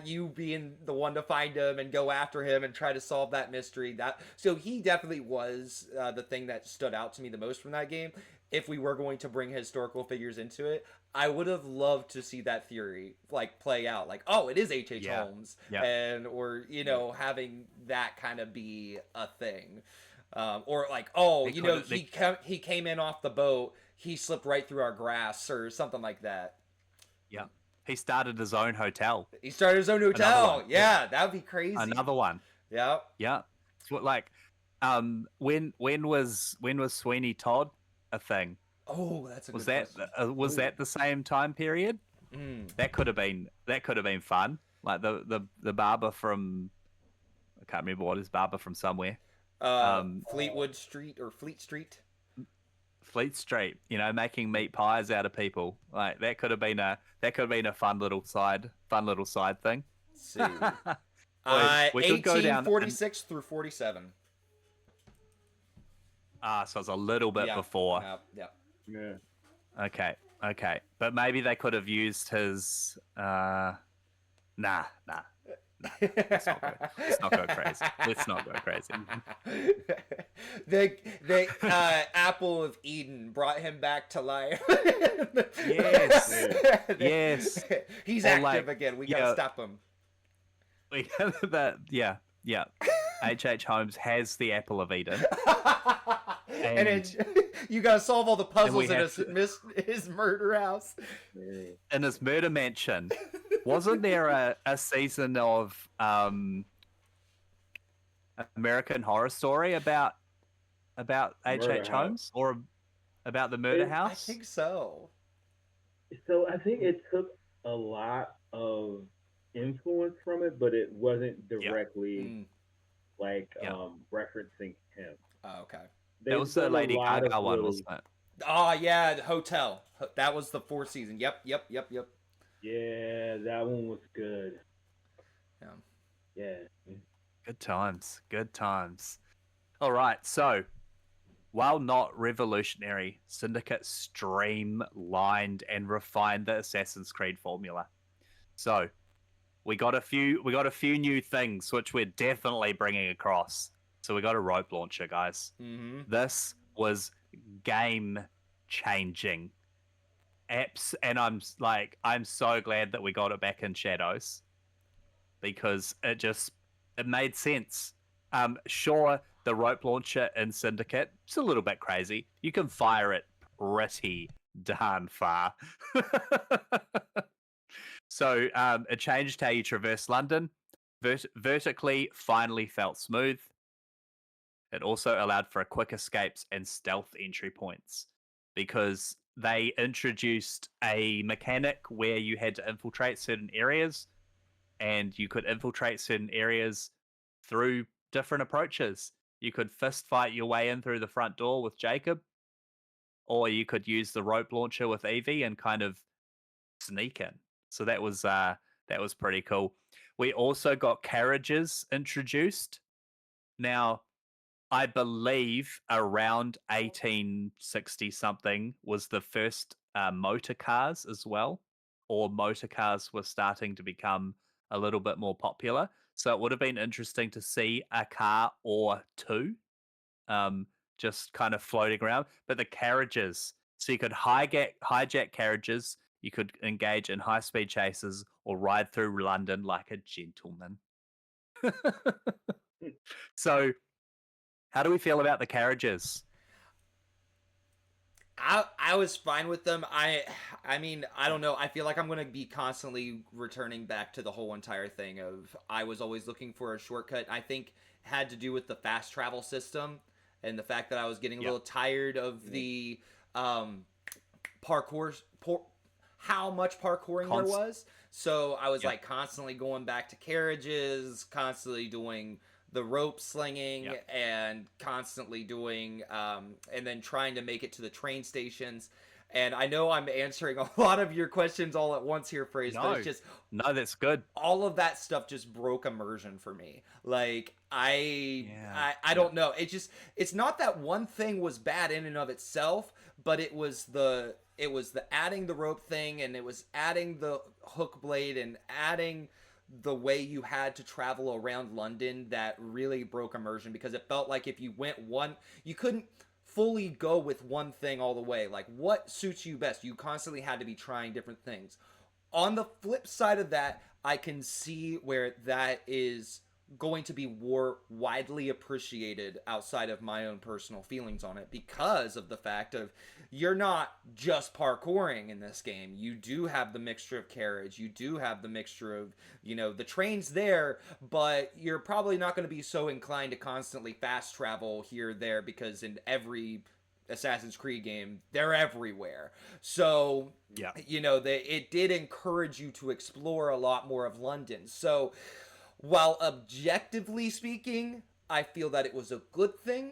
you being the one to find him and go after him and try to solve that mystery. So he definitely was the thing that stood out to me the most from that game. If we were going to bring historical figures into it, I would have loved to see that theory like play out. Like, oh, it is H.H. Holmes, and or having that kind of be a thing, or like, oh, he came in off the boat. He slipped right through our grass or something like that. Yeah. He started his own hotel. Yeah, that would be crazy. Another one. Yeah. Yeah. It's what, like, when was Sweeney Todd a thing? Oh, that's a was good that was that the same time period? That could have been fun. Like the barber from, I can't remember what his barber from somewhere. Fleetwood Street or Fleet Street. Fleet Street, making meat pies out of people. Like that could have been a fun little side thing. Let's see. 1846 through 47. So it's a little bit before. Yeah. Okay. But maybe they could have used his nah. Let's not go crazy. Let's not go crazy. The apple of Eden brought him back to life. Yes. He's active again. We gotta stop him. Yeah. H.H. Holmes has the apple of Eden. And you gotta solve all the puzzles in his murder house. In his murder mansion. Wasn't there a season of American Horror Story about H.H. Holmes or about the murder house? I think so. So I think it took a lot of influence from it, but it wasn't directly referencing him. Oh, okay. That was the Lady Gaga one, wasn't it? Oh yeah, the Hotel. That was the fourth season. Yep. Yeah, that one was good. Yeah. Good times. All right, so while not revolutionary, Syndicate streamlined and refined the Assassin's Creed formula. So we got a few new things which we're definitely bringing across. So we got a rope launcher, guys. Mm-hmm. This was game changing. Apps, and I'm so glad that we got it back in Shadows because it made sense. Sure, the rope launcher in Syndicate, it's a little bit crazy. You can fire it pretty darn far. So it changed how you traverse London. Vertically finally felt smooth. It also allowed for quick escapes and stealth entry points because they introduced a mechanic where you had to infiltrate certain areas, and you could infiltrate certain areas through different approaches. You could fist fight your way in through the front door with Jacob, or you could use the rope launcher with Evie and kind of sneak in. So that was pretty cool. We also got carriages introduced. Now, I believe around 1860 something was the first motor cars as well, or motor cars were starting to become a little bit more popular. So it would have been interesting to see a car or two just kind of floating around. But the carriages, so you could hijack carriages, you could engage in high speed chases or ride through London like a gentleman. So, how do we feel about the carriages? I was fine with them. I mean, I don't know. I feel like I'm going to be constantly returning back to the whole entire thing of I was always looking for a shortcut. I think had to do with the fast travel system and the fact that I was getting a little tired of the parkour how much parkouring there was. So I was like constantly going back to carriages, constantly doing the rope slinging and constantly doing and then trying to make it to the train stations. And I know I'm answering a lot of your questions all at once here, Phrase, but it's just that's good. All of that stuff just broke immersion for me. Like I don't know. It's not that one thing was bad in and of itself, but it was the adding the rope thing, and it was adding the hook blade and adding the way you had to travel around London that really broke immersion, because it felt like if you went you couldn't fully go with one thing all the way. Like, what suits you best? You constantly had to be trying different things. On the flip side of that, I can see where that is going to be more widely appreciated outside of my own personal feelings on it, because of the fact of you're not just parkouring in this game. You do have the mixture of carriage, you do have the mixture of, the train's there, but you're probably not going to be so inclined to constantly fast travel here there, because in every Assassin's Creed game, they're everywhere. So it did encourage you to explore a lot more of London. So while objectively speaking, I feel that it was a good thing,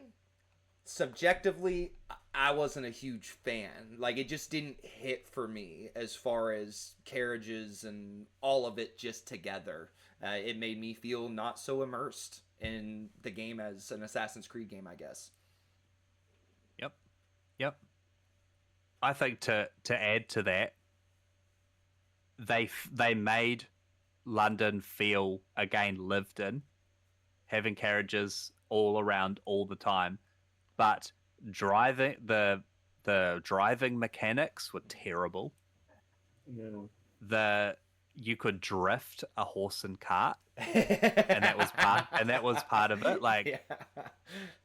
subjectively, I wasn't a huge fan. Like, it just didn't hit for me as far as carriages and all of it just together. It made me feel not so immersed in the game as an Assassin's Creed game, I guess. Yep. I think to add to that, they made London feel again lived in, having carriages all around all the time, but the driving mechanics were terrible. You could drift a horse and cart, and that was part of it. Like,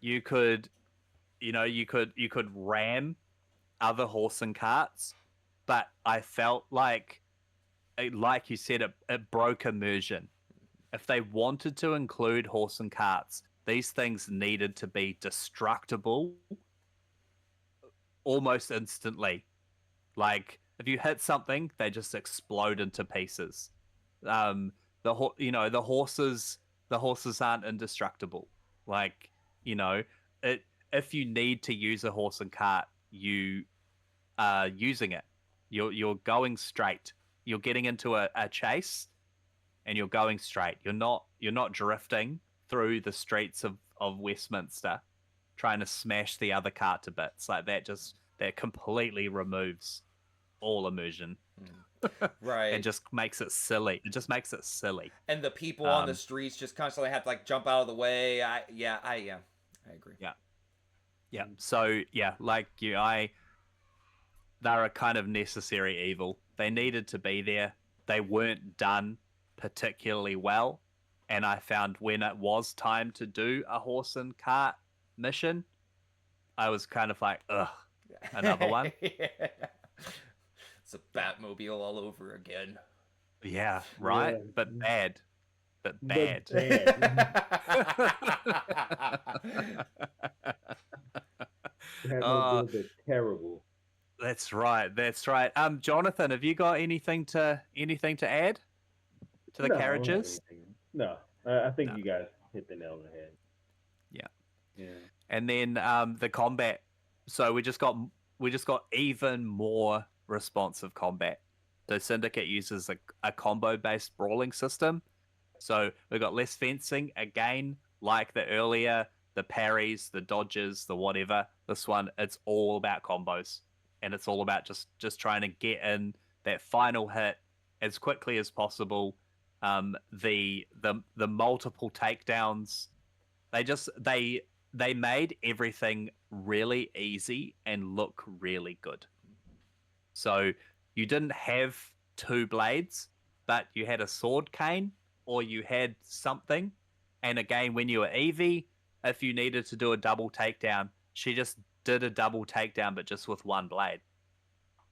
you could ram other horse and carts, but I felt like you said, it broke immersion. If they wanted to include horse and carts, these things needed to be destructible almost instantly. Like, if you hit something, they just explode into pieces. The horses aren't indestructible. Like, if you need to use a horse and cart, you are using it. You're going straight. You're getting into a chase, and you're going straight. You're not drifting through the streets of Westminster trying to smash the other cart to bits. Like, that completely removes all immersion. Right. It just makes it silly. And the people on the streets just constantly have to like jump out of the way. I agree. Yeah. So they're a kind of necessary evil. They needed to be there. They weren't done particularly well. And I found when it was time to do a horse and cart mission, I was kind of like, ugh, another one. It's a Batmobile all over again. Yeah, right? Yeah. But bad. Batmobiles are terrible. That's right. Jonathan, have you got anything to add to the carriages? No, I think you guys hit the nail on the head. Yeah. And then the combat. So we just got even more responsive combat. The Syndicate uses a combo-based brawling system. So we've got less fencing, again, like the earlier, the parries, the dodges, the whatever. This one, it's all about combos. And it's all about just trying to get in that final hit as quickly as possible, The multiple takedowns. They made everything really easy and look really good. So you didn't have two blades, but you had a sword cane or you had something. And again, when you were Evie, if you needed to do a double takedown, she just did a double takedown, but just with one blade.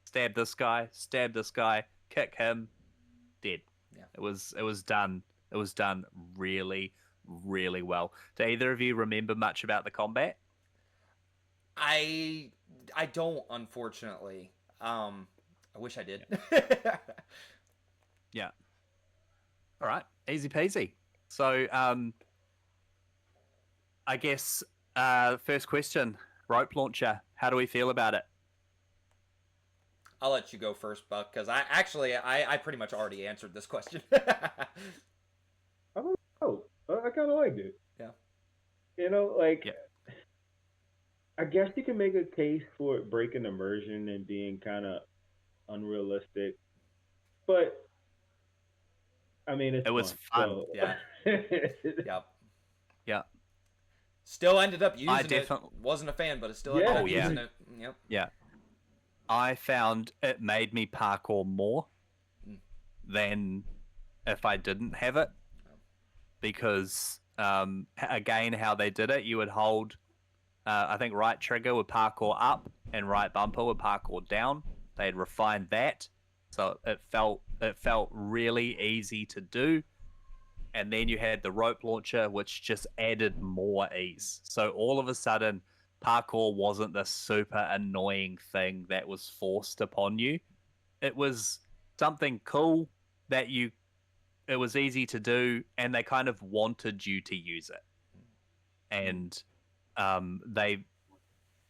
Stab this guy, kick him, dead. Yeah. It was done. It was done really, really well. Do either of you remember much about the combat? I don't, unfortunately. I wish I did. Yeah. All right. Easy peasy. So I guess first question, rope launcher. How do we feel about it? I'll let you go first, Buck, because I pretty much already answered this question. I don't know. I kind of liked it. Yeah. You know, like, I guess you can make a case for it breaking immersion and being kind of unrealistic, but I mean, it was fun. fun. So. Yeah. Yep. Yeah. Still ended up using it. Wasn't a fan, but it still ended up using it. Yep. Yeah. I found it made me parkour more than if I didn't have it. Because, again, how they did it, you would hold, I think right trigger would parkour up and right bumper would parkour down. They had refined that. So it felt really easy to do. And then you had the rope launcher, which just added more ease. So all of a sudden, parkour wasn't the super annoying thing that was forced upon you. It was something cool that it was easy to do, and they kind of wanted you to use it. And they,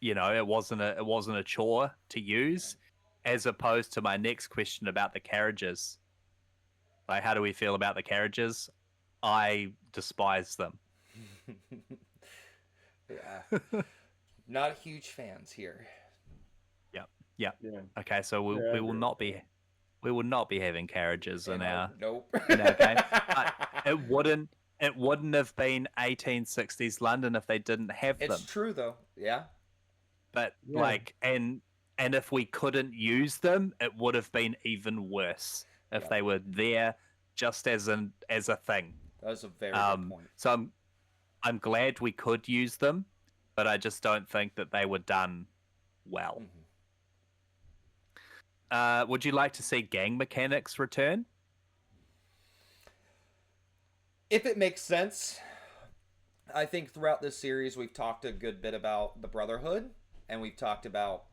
it wasn't a chore to use, as opposed to my next question about the carriages. Like, how do we feel about the carriages? I despise them. Yeah. Not huge fans here. Yeah. Okay, so we will not be having carriages in our game. It wouldn't have been 1860s London if they didn't have them. It's true though. Yeah. But and if we couldn't use them, it would have been even worse if they were there just as a thing. That was a very good point. So I'm glad we could use them, but I just don't think that they were done well. Would you like to see gang mechanics return? If it makes sense. I think throughout this series we've talked a good bit about the Brotherhood, and we've talked about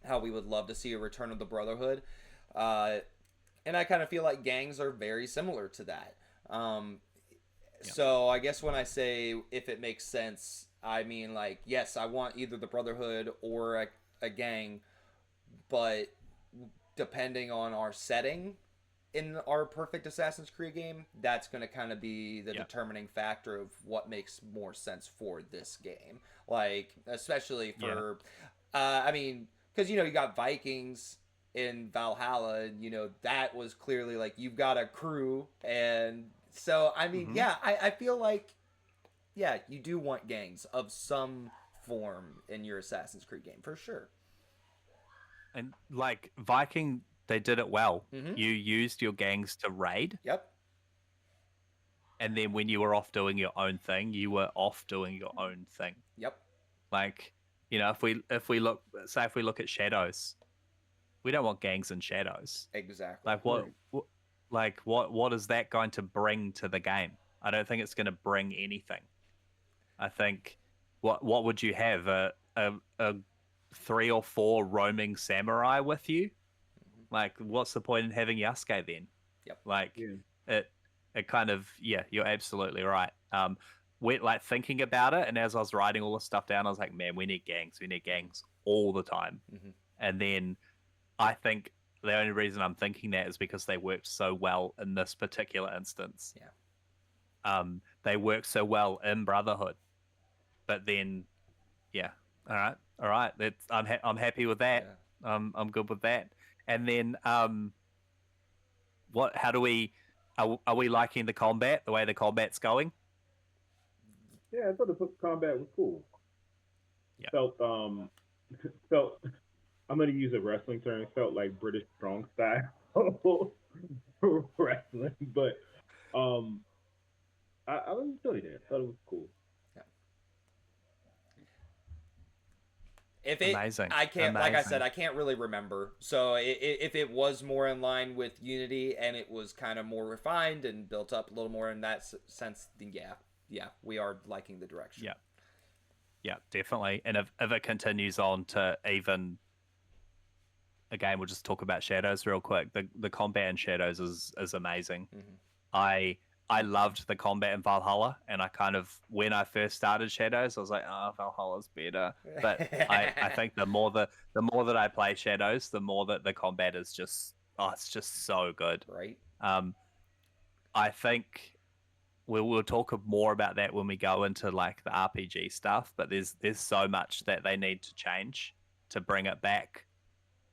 how we would love to see a return of the Brotherhood. And I kind of feel like gangs are very similar to that. So I guess when I say if it makes sense, I mean, like, yes, I want either the Brotherhood or a gang, but depending on our setting in our perfect Assassin's Creed game, that's going to kind of be the determining factor of what makes more sense for this game. Like, especially for, I mean, because, you got Vikings in Valhalla, and, that was clearly, like, you've got a crew, and so, I mean, I feel like, you do want gangs of some form in your Assassin's Creed game, for sure. And, like, Viking, they did it well. You used your gangs to raid. Yep. And then when you were off doing your own thing, you were off doing your own thing. Yep. Like, if we look at Shadows, we don't want gangs in Shadows. Exactly. Like what is that going to bring to the game? I don't think it's going to bring anything. I think what would you have, a 3 or 4 roaming samurai with you? Like, what's the point in having Yasuke then? Yep. Like, it kind of, you're absolutely right. We're like thinking about it, and as I was writing all this stuff down, I was like, man, we need gangs all the time. And then I think the only reason I'm thinking that is because they worked so well in this particular instance. They worked so well in Brotherhood, but then, all right. I'm happy with that. I'm good with that. And then, how do we Are we liking the combat, the way the combat's going? Yeah, I thought the combat was cool. Yeah. Felt felt. I'm gonna use a wrestling term. It felt like British strong style wrestling, but um, I enjoyed it. I thought it was cool. If it, Amazing. I can't, like I Amazing. said, I can't really remember. So if it was more in line with Unity and it was kind of more refined and built up a little more in that sense, then yeah, we are liking the direction. Yeah, definitely. And if it continues on to even, again, we'll just talk about Shadows real quick. The combat in Shadows is amazing. I loved the combat in Valhalla, and I kind of, when I first started Shadows, I was like, oh, Valhalla's better. But I think the more that I play Shadows, the more that the combat is just, it's just so good. Right. I think we'll talk more about that when we go into like the RPG stuff. But there's so much that they need to change to bring it back.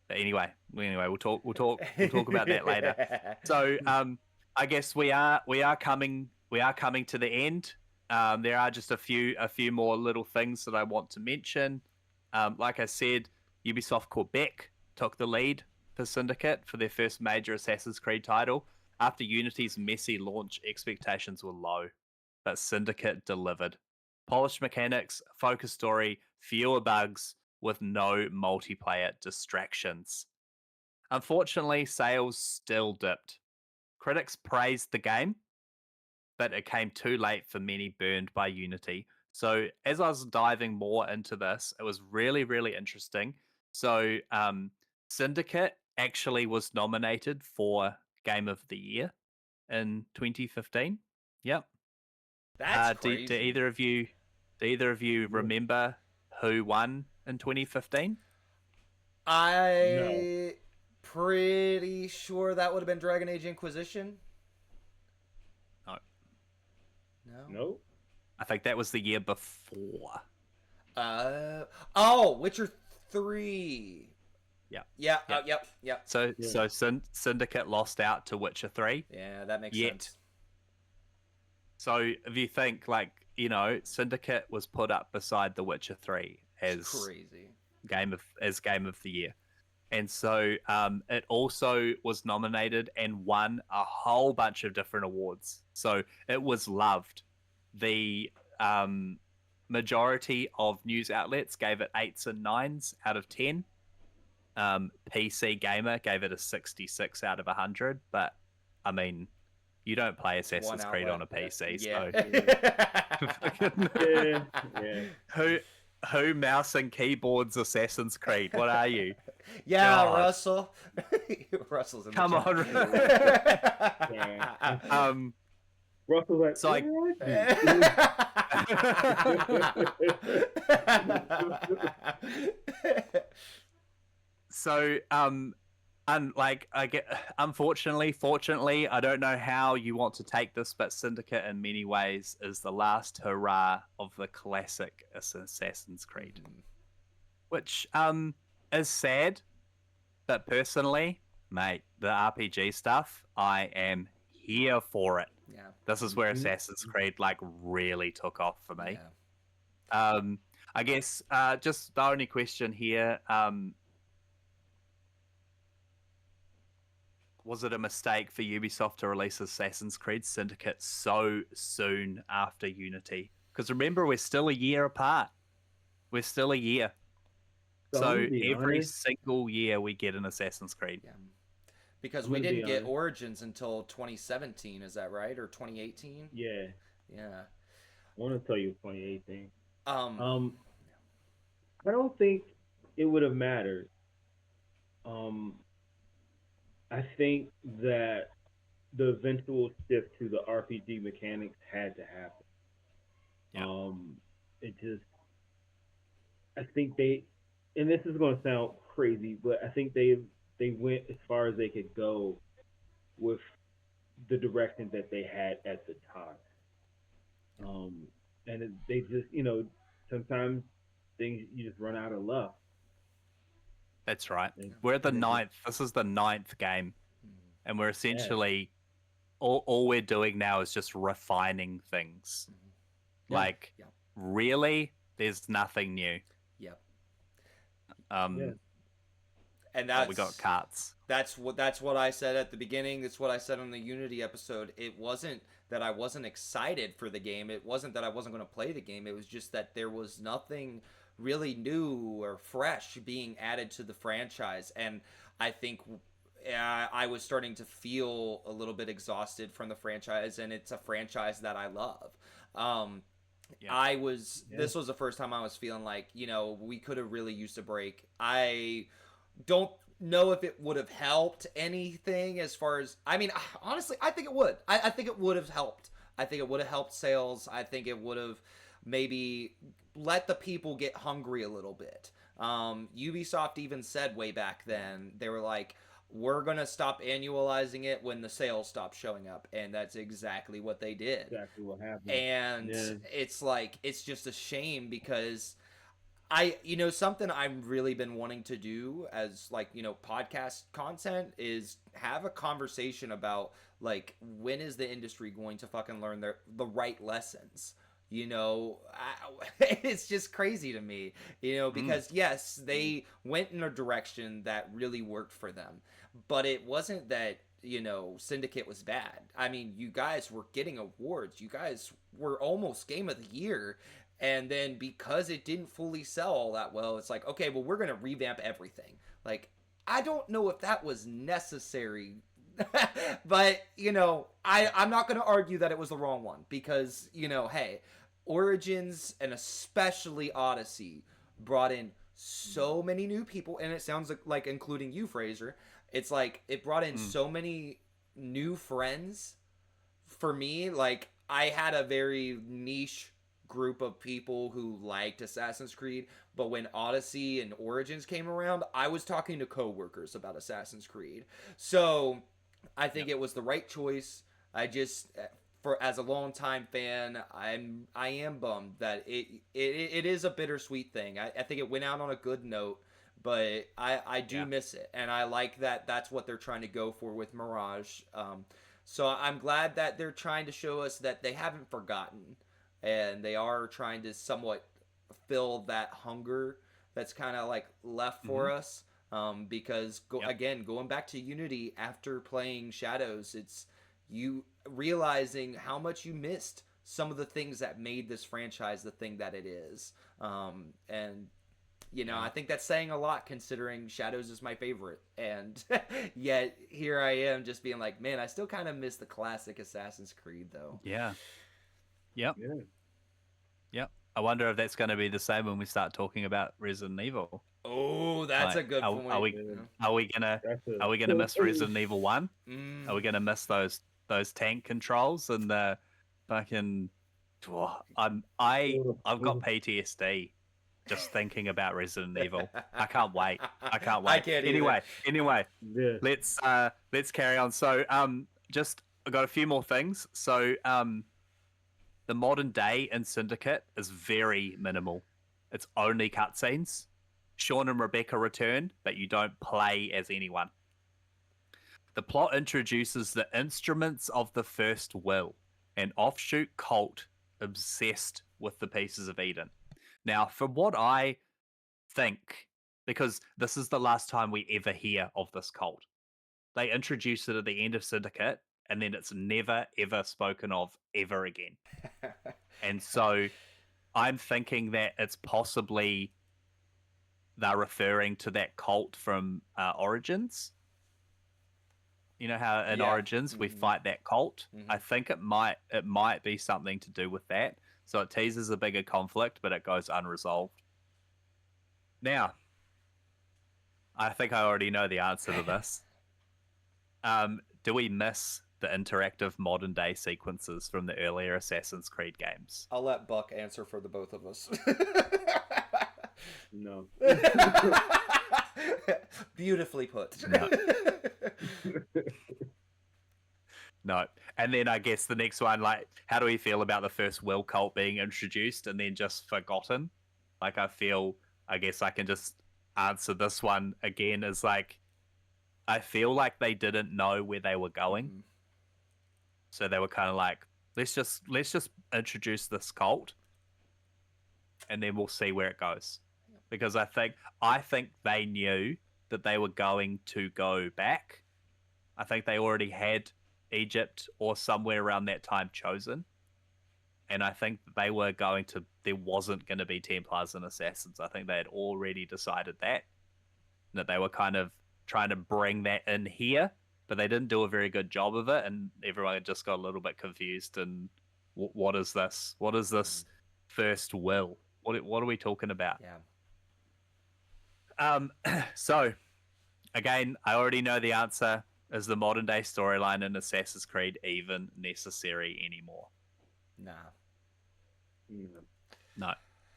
But anyway, we'll talk about that later. So I guess we are coming to the end. There are just a few more little things that I want to mention. Like I said, Ubisoft Quebec took the lead for Syndicate for their first major Assassin's Creed title. After Unity's messy launch, expectations were low, but Syndicate delivered. Polished mechanics, focused story, fewer bugs, with no multiplayer distractions. Unfortunately, sales still dipped. Critics praised the game, but it came too late for many burned by Unity. So as I was diving more into this, it was really, really interesting. So Syndicate actually was nominated for Game of the Year in 2015. Yep. That's crazy. Do either of you remember who won in 2015? I pretty sure that would have been Dragon Age Inquisition. No. No. I think that was the year before. Witcher 3. Yeah. Yep. So Syndicate lost out to Witcher 3. Yeah, that makes sense. So if you think Syndicate was put up beside The Witcher 3 as crazy game of the year. And so it also was nominated and won a whole bunch of different awards. So it was loved. The majority of news outlets gave it 8s and 9s out of 10. PC Gamer gave it a 66 out of 100. But, I mean, you don't play Assassin's Creed on a PC, so... Who mouse and keyboards Assassin's Creed? What are you? Yeah, God. Russell. Russell's in Come on. Russell's like, so fortunately, I don't know how you want to take this, but Syndicate in many ways is the last hurrah of the classic Assassin's Creed, which is sad, but personally, mate, the RPG stuff, I am here for it. Yeah, this is where Assassin's Creed like really took off for me. Yeah. I guess just the only question here. Was it a mistake for Ubisoft to release Assassin's Creed Syndicate so soon after Unity? Because remember, we're still a year apart. We're still a year. So every single year we get an Assassin's Creed. Yeah. Because we didn't get Origins until 2017, is that right? Or 2018? Yeah. Yeah. I want to tell you 2018. I don't think it would have mattered. I think that the eventual shift to the RPG mechanics had to happen. Yeah. I think and this is going to sound crazy, but I think they went as far as they could go with the direction that they had at the time. And they just, sometimes things, you just run out of luck. That's right. We're at the 9th. This is the 9th game. And we're essentially all we're doing now is just refining things. Yeah. Like, Yeah. really, there's nothing new. Yep. Yeah. And But we got carts. that's what I said at the beginning. It's what I said on the Unity episode. It wasn't that I wasn't excited for the game. It wasn't that I wasn't going to play the game. It was just that there was nothing really new or fresh being added to the franchise. And I think I was starting to feel a little bit exhausted from the franchise, and it's a franchise that I love. Um, Yeah. This was the first time I was feeling like, we could have really used a break. I don't know if it would have helped anything as far as, I mean, honestly, I think it would. I think it would have helped. I think it would have helped sales. I think it would have maybe let the people get hungry a little bit. Ubisoft even said way back then, they were like, we're going to stop annualizing it when the sales stop showing up. And that's exactly what they did. Exactly what happened. And it's like, it's just a shame because something I've really been wanting to do as like, podcast content is have a conversation about like, when is the industry going to fucking learn the right lessons? It's just crazy to me, because yes, they went in a direction that really worked for them, but it wasn't that, Syndicate was bad. I mean, you guys were getting awards. You guys were almost Game of the Year. And then because it didn't fully sell all that well, it's like, okay, well, we're going to revamp everything. Like, I don't know if that was necessary. But, I'm not going to argue that it was the wrong one because, hey, Origins and especially Odyssey brought in so many new people. And it sounds like including you, Fraser. It's like it brought in so many new friends for me. Like, I had a very niche group of people who liked Assassin's Creed, but when Odyssey and Origins came around, I was talking to coworkers about Assassin's Creed. So I think it was the right choice. I just, as a longtime fan, I am bummed that it is a bittersweet thing. I think it went out on a good note, but I do miss it, and I like that that's what they're trying to go for with Mirage. So I'm glad that they're trying to show us that they haven't forgotten. And they are trying to somewhat fill that hunger that's kind of like left for us. Because again, going back to Unity after playing Shadows, it's you realizing how much you missed some of the things that made this franchise the thing that it is. And I think that's saying a lot considering Shadows is my favorite. And yet here I am just being like, man, I still kind of miss the classic Assassin's Creed though. Yeah. Yep. Yeah. Yep. I wonder if that's going to be the same when we start talking about Resident Evil. Oh, that's a good point. Are we gonna miss Resident Evil 1? Are we gonna miss those tank controls and the fucking? I've got PTSD just thinking about Resident Evil. I can't wait. I can't wait. I can't anyway, Yeah. let's carry on. So just I got a few more things. So the modern day in Syndicate is very minimal. It's only cutscenes. Sean and Rebecca return, but you don't play as anyone. The plot introduces the Instruments of the First Will, an offshoot cult obsessed with the pieces of Eden. Now, from what I think, because this is the last time we ever hear of this cult, they introduced it at the end of Syndicate, and then it's never, ever spoken of ever again. And so I'm thinking that it's possibly they're referring to that cult from Origins. You know how in Origins we fight that cult? I think it might be something to do with that. So it teases a bigger conflict, but it goes unresolved. Now, I think I already know the answer to this. Do we miss the interactive modern day sequences from the earlier Assassin's Creed games? I'll let Buck answer for the both of us. No. Beautifully put. No. No. And then I guess the next one, like, how do we feel about the first Will cult being introduced and then just forgotten? Like, I guess I can just answer this one again as like, I feel like they didn't know where they were going. So they were kind of like, let's just introduce this cult, and then we'll see where it goes. Because I think they knew that they were going to go back. I think they already had Egypt or somewhere around that time chosen. And I think they were going to, there wasn't going to be Templars and Assassins. I think they had already decided that they were kind of trying to bring that in here, but they didn't do a very good job of it. And everyone just got a little bit confused. And what is this? What is this first will? What are we talking about? Yeah. So, again, I already know the answer. Is the modern day storyline in Assassin's Creed even necessary anymore? Nah. No,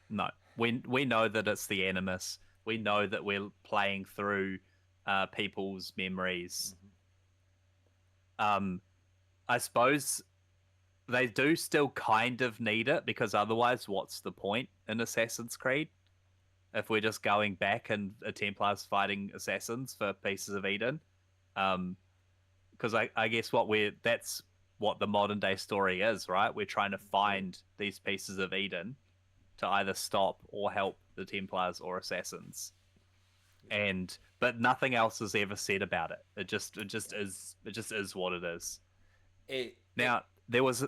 no. We know that it's the Animus. We know that we're playing through people's memories. I suppose they do still kind of need it, because otherwise, what's the point in Assassin's Creed? If we're just going back and a Templars fighting assassins for pieces of Eden, because I guess that's what the modern day story is, right? We're trying to find these pieces of Eden to either stop or help the Templars or assassins, but nothing else is ever said about it. It just is what it is. There was,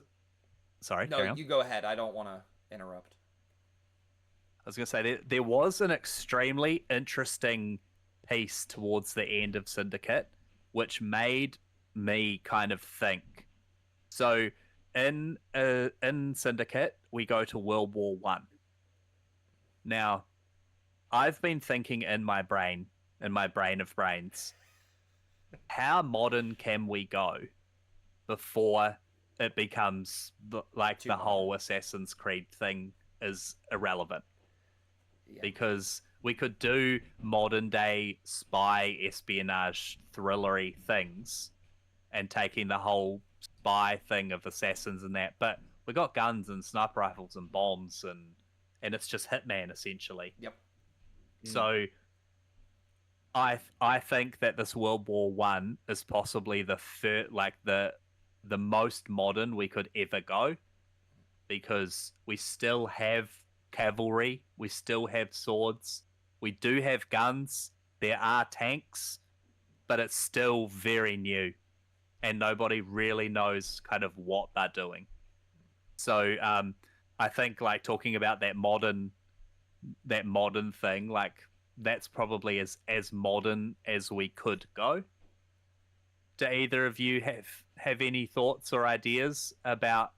sorry. No, you go ahead. I don't want to interrupt. I was going to say there was an extremely interesting piece towards the end of Syndicate, which made me kind of think. So in Syndicate, we go to World War One. Now, I've been thinking in my brain of brains, how modern can we go before it becomes the whole Assassin's Creed thing is irrelevant? Yeah. Because we could do modern day spy espionage thrillery things and taking the whole spy thing of assassins and that, but we got guns and sniper rifles and bombs and it's just Hitman essentially. Yep. So I think that this World War One is possibly the most modern we could ever go, because we still have cavalry, we still have swords, we do have guns, there are tanks, but it's still very new and nobody really knows kind of what they're doing. So I think like talking about that modern thing, like that's probably as modern as we could go. Do either of you have any thoughts or ideas about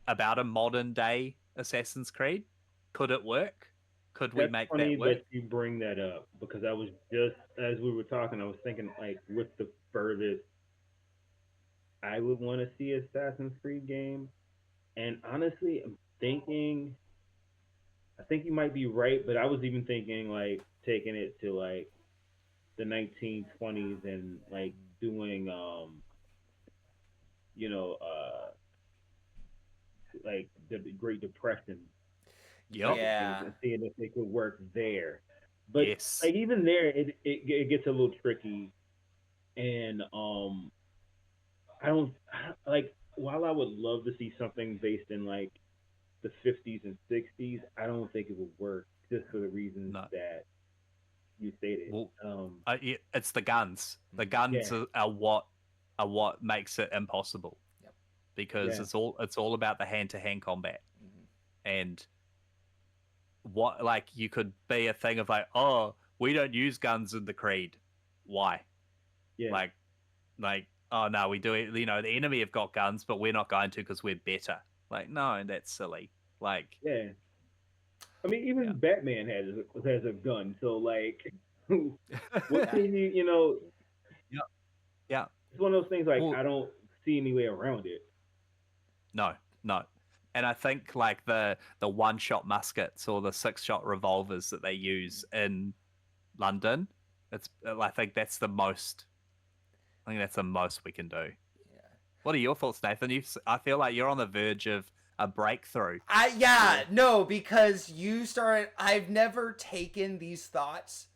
a modern day Assassin's Creed? Could it work? Could we make that work? That's funny that you bring that up, because I was just, as we were talking, I was thinking like what's the furthest I would want to see Assassin's Creed game, and honestly, I'm thinking, I think you might be right, but I was even thinking like taking it to like the 1920s and like doing like the Great Depression. Yep. Yeah. And seeing if it could work there. But yes. like even there it gets a little tricky, and I don't like, while I would love to see something based in like the 50s and 60s, I don't think it would work, just for the reasons that you stated. Well, it's the guns. The guns are what makes it impossible. Yep. Because it's all about the hand-to-hand combat. And what, like, you could be a thing of like, oh, we don't use guns in the Creed. Why? Yeah. Like, oh no, we do it. You know, the enemy have got guns, but we're not going to because we're better. Like, no, that's silly. Like, yeah. I mean, even Batman has a gun, so like, what can you know? Yeah. It's one of those things like, I don't see any way around it. No. And I think like the one-shot muskets or the 6-shot revolvers that they use in London, I think that's the most. I think that's the most we can do. Yeah. What are your thoughts, Nathan? I feel like you're on the verge of a breakthrough. No, because I've never taken these thoughts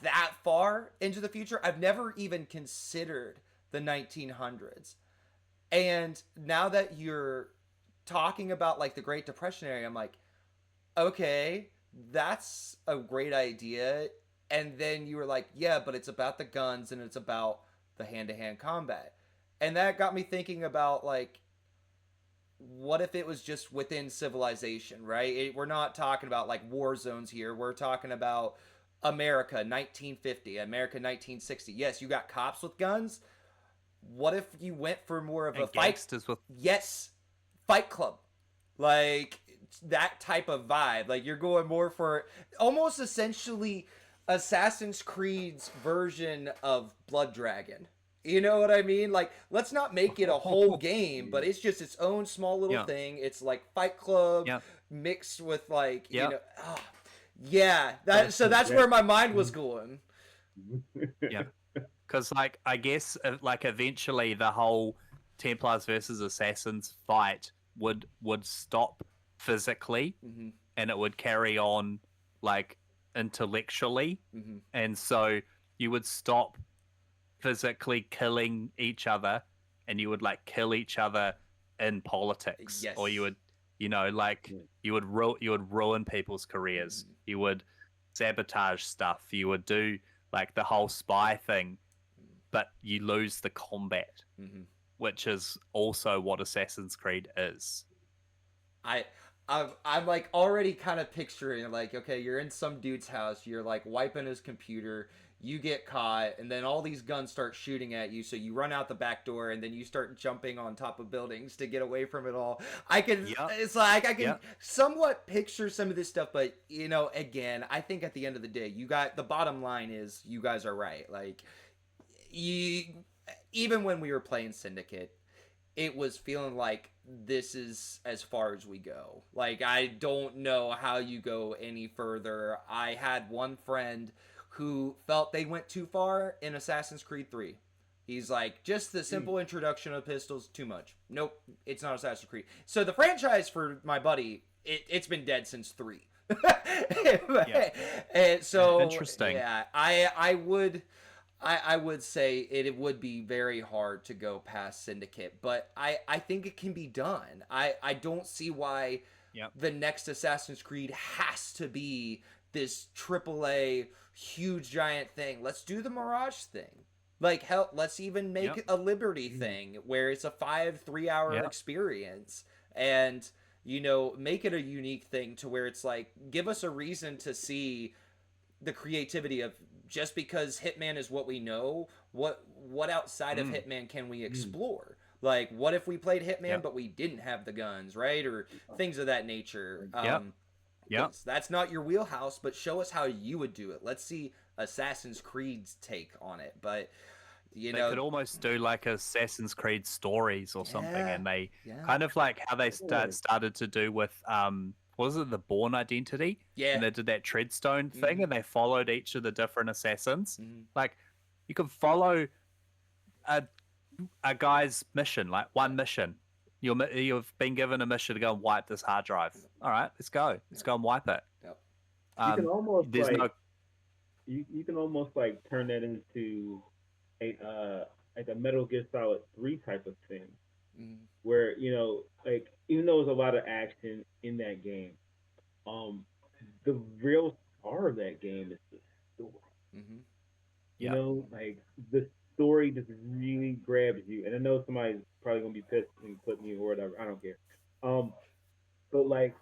that far into the future. I've never even considered the 1900s. And now that you're talking about like the Great Depression area, I'm like, okay, that's a great idea. And then you were like, yeah, but it's about the guns and it's about the hand to hand combat. And that got me thinking about like, what if it was just within civilization, right? We're not talking about like war zones here. We're talking about America 1950, America 1960. Yes, you got cops with guns. What if you went for more of a And fight? gangsters with Yes, Fight Club. Like that type of vibe. Like you're going more for almost essentially Assassin's Creed's version of Blood Dragon. You know what I mean? Like, let's not make it a whole game, but it's just its own small little Yeah. thing. It's like Fight Club Yeah. mixed with like, Yeah. you know, yeah. That's where my mind was going. Yeah. Because, like, I guess, like, eventually the whole Templars versus Assassins fight would stop physically, Mm-hmm. and it would carry on, like, intellectually, Mm-hmm. and so you would stop physically killing each other, and you would like kill each other in politics, Yes. or you would, you know, like you would ruin people's careers. Mm-hmm. You would sabotage stuff. You would do like the whole spy thing, but you lose the combat, Mm-hmm. which is also what Assassin's Creed is. I'm like already kind of picturing like, okay, you're in some dude's house, you're like wiping his computer, you get caught, and then all these guns start shooting at you, so you run out the back door, and then you start jumping on top of buildings to get away from it all. It's like I can somewhat picture some of this stuff, but you know, again, I think at the end of the day, the bottom line is you guys are right. Like, even when we were playing Syndicate, it was feeling like this is as far as we go. Like, I don't know how you go any further. I had one friend who felt they went too far in Assassin's Creed 3. He's like, just the simple introduction of pistols, too much. Nope, it's not Assassin's Creed. So the franchise for my buddy, it's been dead since 3. And so Interesting. Yeah, I would say it would be very hard to go past Syndicate, but I think it can be done. I don't see why the next Assassin's Creed has to be this AAA huge giant thing. Let's do the Mirage thing. Like, hell, let's even make a Liberty thing where it's a 3-hour experience, and you know, make it a unique thing to where it's like, give us a reason to see the creativity of, just because Hitman is what we know, what outside of Hitman can we explore? Like, what if we played Hitman but we didn't have the guns, right? Or things of that nature. That's not your wheelhouse, but show us how you would do it. Let's see Assassin's Creed's take on it. But they could almost do like Assassin's Creed stories or something, and they kind of like how they started to do with what was it, the Bourne Identity? Yeah. And they did that Treadstone thing, and they followed each of the different assassins. Like, you could follow a guy's mission, like one mission. You've been given a mission to go and wipe this hard drive. All right, let's go. Let's go and wipe it. You can almost you can almost like turn that into like a Metal Gear Solid 3 type of thing, where, you know, like, even though there's a lot of action in that game, the real star of that game is the story. You know, like, the story just really grabs you. And I know somebody's probably gonna be pissed and put me or whatever. I don't care. But like,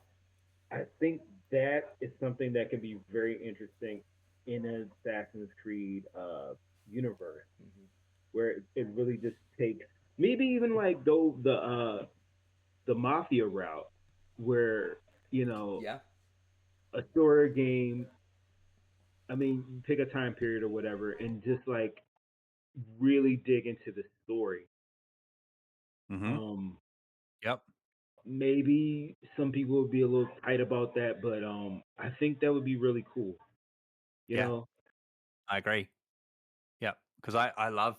I think that is something that can be very interesting in an Assassin's Creed universe, where it really just takes, maybe even like go the Mafia route, where, you know, a story game. I mean, pick a time period or whatever, and just like really dig into the story. Maybe some people would be a little tight about that, but I think that would be really cool. You know? I agree. Yeah, because I love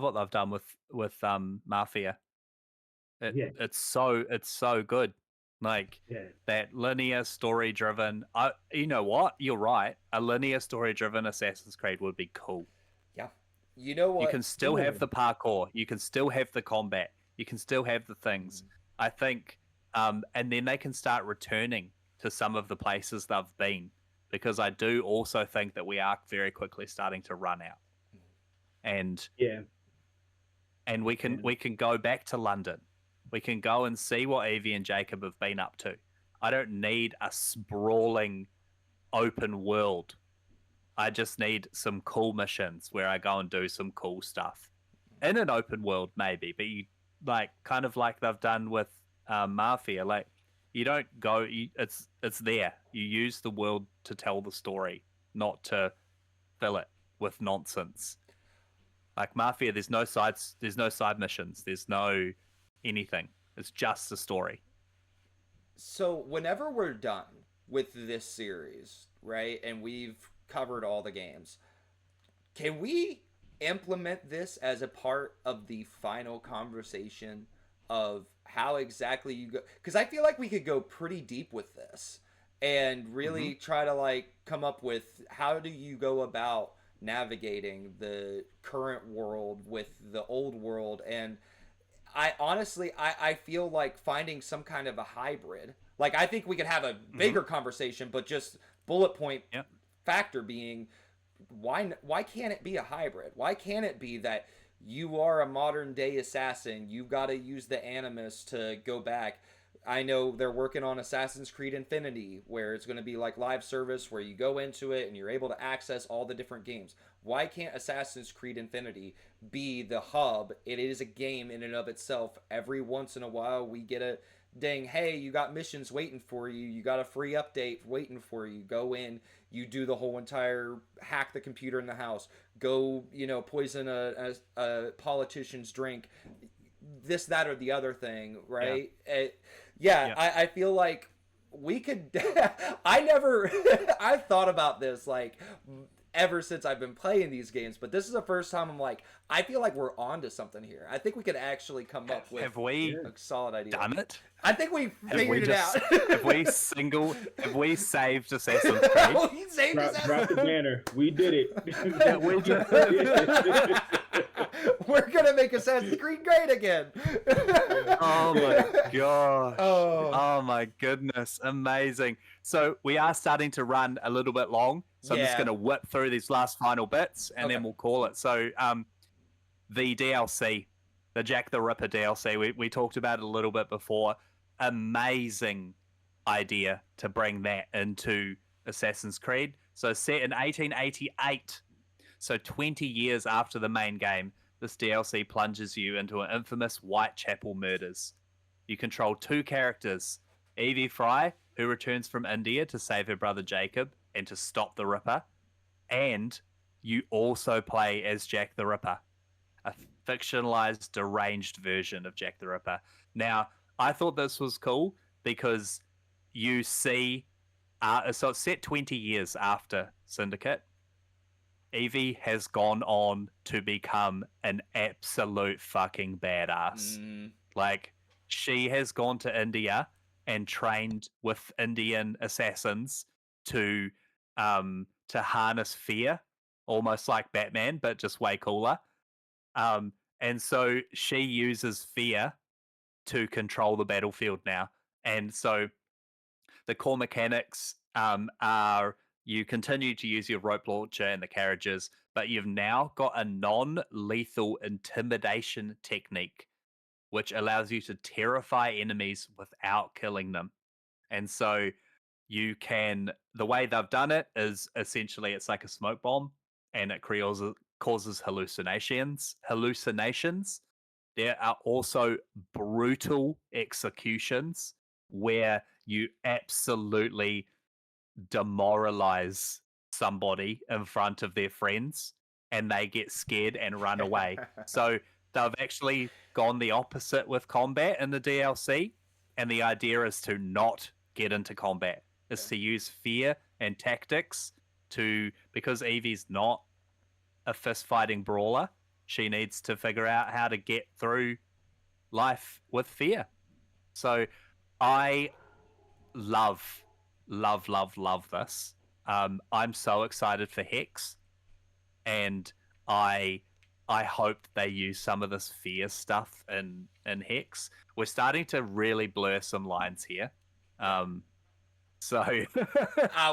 what they've done with Mafia. It's so good. Like, that linear story driven. You know what? You're right. A linear story driven Assassin's Creed would be cool. Yeah. You know what? You can still have the parkour. You can still have the combat. You can still have the things. I think, and then they can start returning to some of the places they've been, because I do also think that we are very quickly starting to run out, and Yeah. we can go back to London. We can go and see what Evie and Jacob have been up to. I don't need a sprawling open world. I just need some cool missions where I go and do some cool stuff in an open world, maybe. But you kind of like they've done with Mafia. Like, you don't go. It's there. You use the world to tell the story, not to fill it with nonsense. Like Mafia, there's no side missions. There's no anything. It's just a story. So whenever we're done with this series, right, and we've covered all the games, can we implement this as a part of the final conversation of how exactly you go? Because I feel like we could go pretty deep with this and really try to like come up with how do you go about navigating the current world with the old world. And I honestly, I feel like finding some kind of a hybrid. Like, I think we could have a bigger conversation, but just bullet point factor being, why can't it be a hybrid? Why can't it be that you are a modern day assassin? You've got to use the Animus to go back. I know they're working on Assassin's Creed Infinity, where it's going to be like live service, where you go into it and you're able to access all the different games. Why can't Assassin's Creed Infinity be the hub? It is a game in and of itself. Every once in a while, we get a ding, hey, you got missions waiting for you. You got a free update waiting for you. Go in, you do the whole entire hack the computer in the house. Go, poison a politician's drink. This, that, or the other thing, right? I feel like we could I've thought about this like ever since I've been playing these games, but this is the first time I'm like, I feel like we're onto something here. I think we could actually come up with a solid idea. Done it? I think we figured it out. Have we saved Assassin's Creed? Drop the banner. We did it. We did it. We're gonna make Assassin's Creed great again. Oh my gosh. Oh my goodness. Amazing. So we are starting to run a little bit long. So I'm just going to whip through these last final bits and then we'll call it. So the DLC, the Jack the Ripper DLC, we talked about it a little bit before. Amazing idea to bring that into Assassin's Creed. So set in 1888, so 20 years after the main game, this DLC plunges you into an infamous Whitechapel murders. You control two characters, Evie Fry, who returns from India to save her brother Jacob and to stop the Ripper, and you also play as Jack the Ripper, a fictionalized, deranged version of Jack the Ripper. Now, I thought this was cool because you see, so it's set 20 years after Syndicate. Evie has gone on to become an absolute fucking badass. Like, she has gone to India and trained with Indian assassins to harness fear, almost like Batman, but just way cooler. And so she uses fear to control the battlefield now. And so the core mechanics are you continue to use your rope launcher and the carriages, but you've now got a non-lethal intimidation technique, which allows you to terrify enemies without killing them. And so you can, the way they've done it is essentially it's like a smoke bomb and it causes hallucinations. There are also brutal executions where you absolutely demoralize somebody in front of their friends and they get scared and run away. So they've actually gone the opposite with combat in the DLC, and the idea is to not get into combat, is to use fear and tactics because Evie's not a fist fighting brawler. She needs to figure out how to get through life with fear. So I love this. I'm so excited for Hex, and I I hope they use some of this fear stuff in Hex. We're starting to really blur some lines here. So it's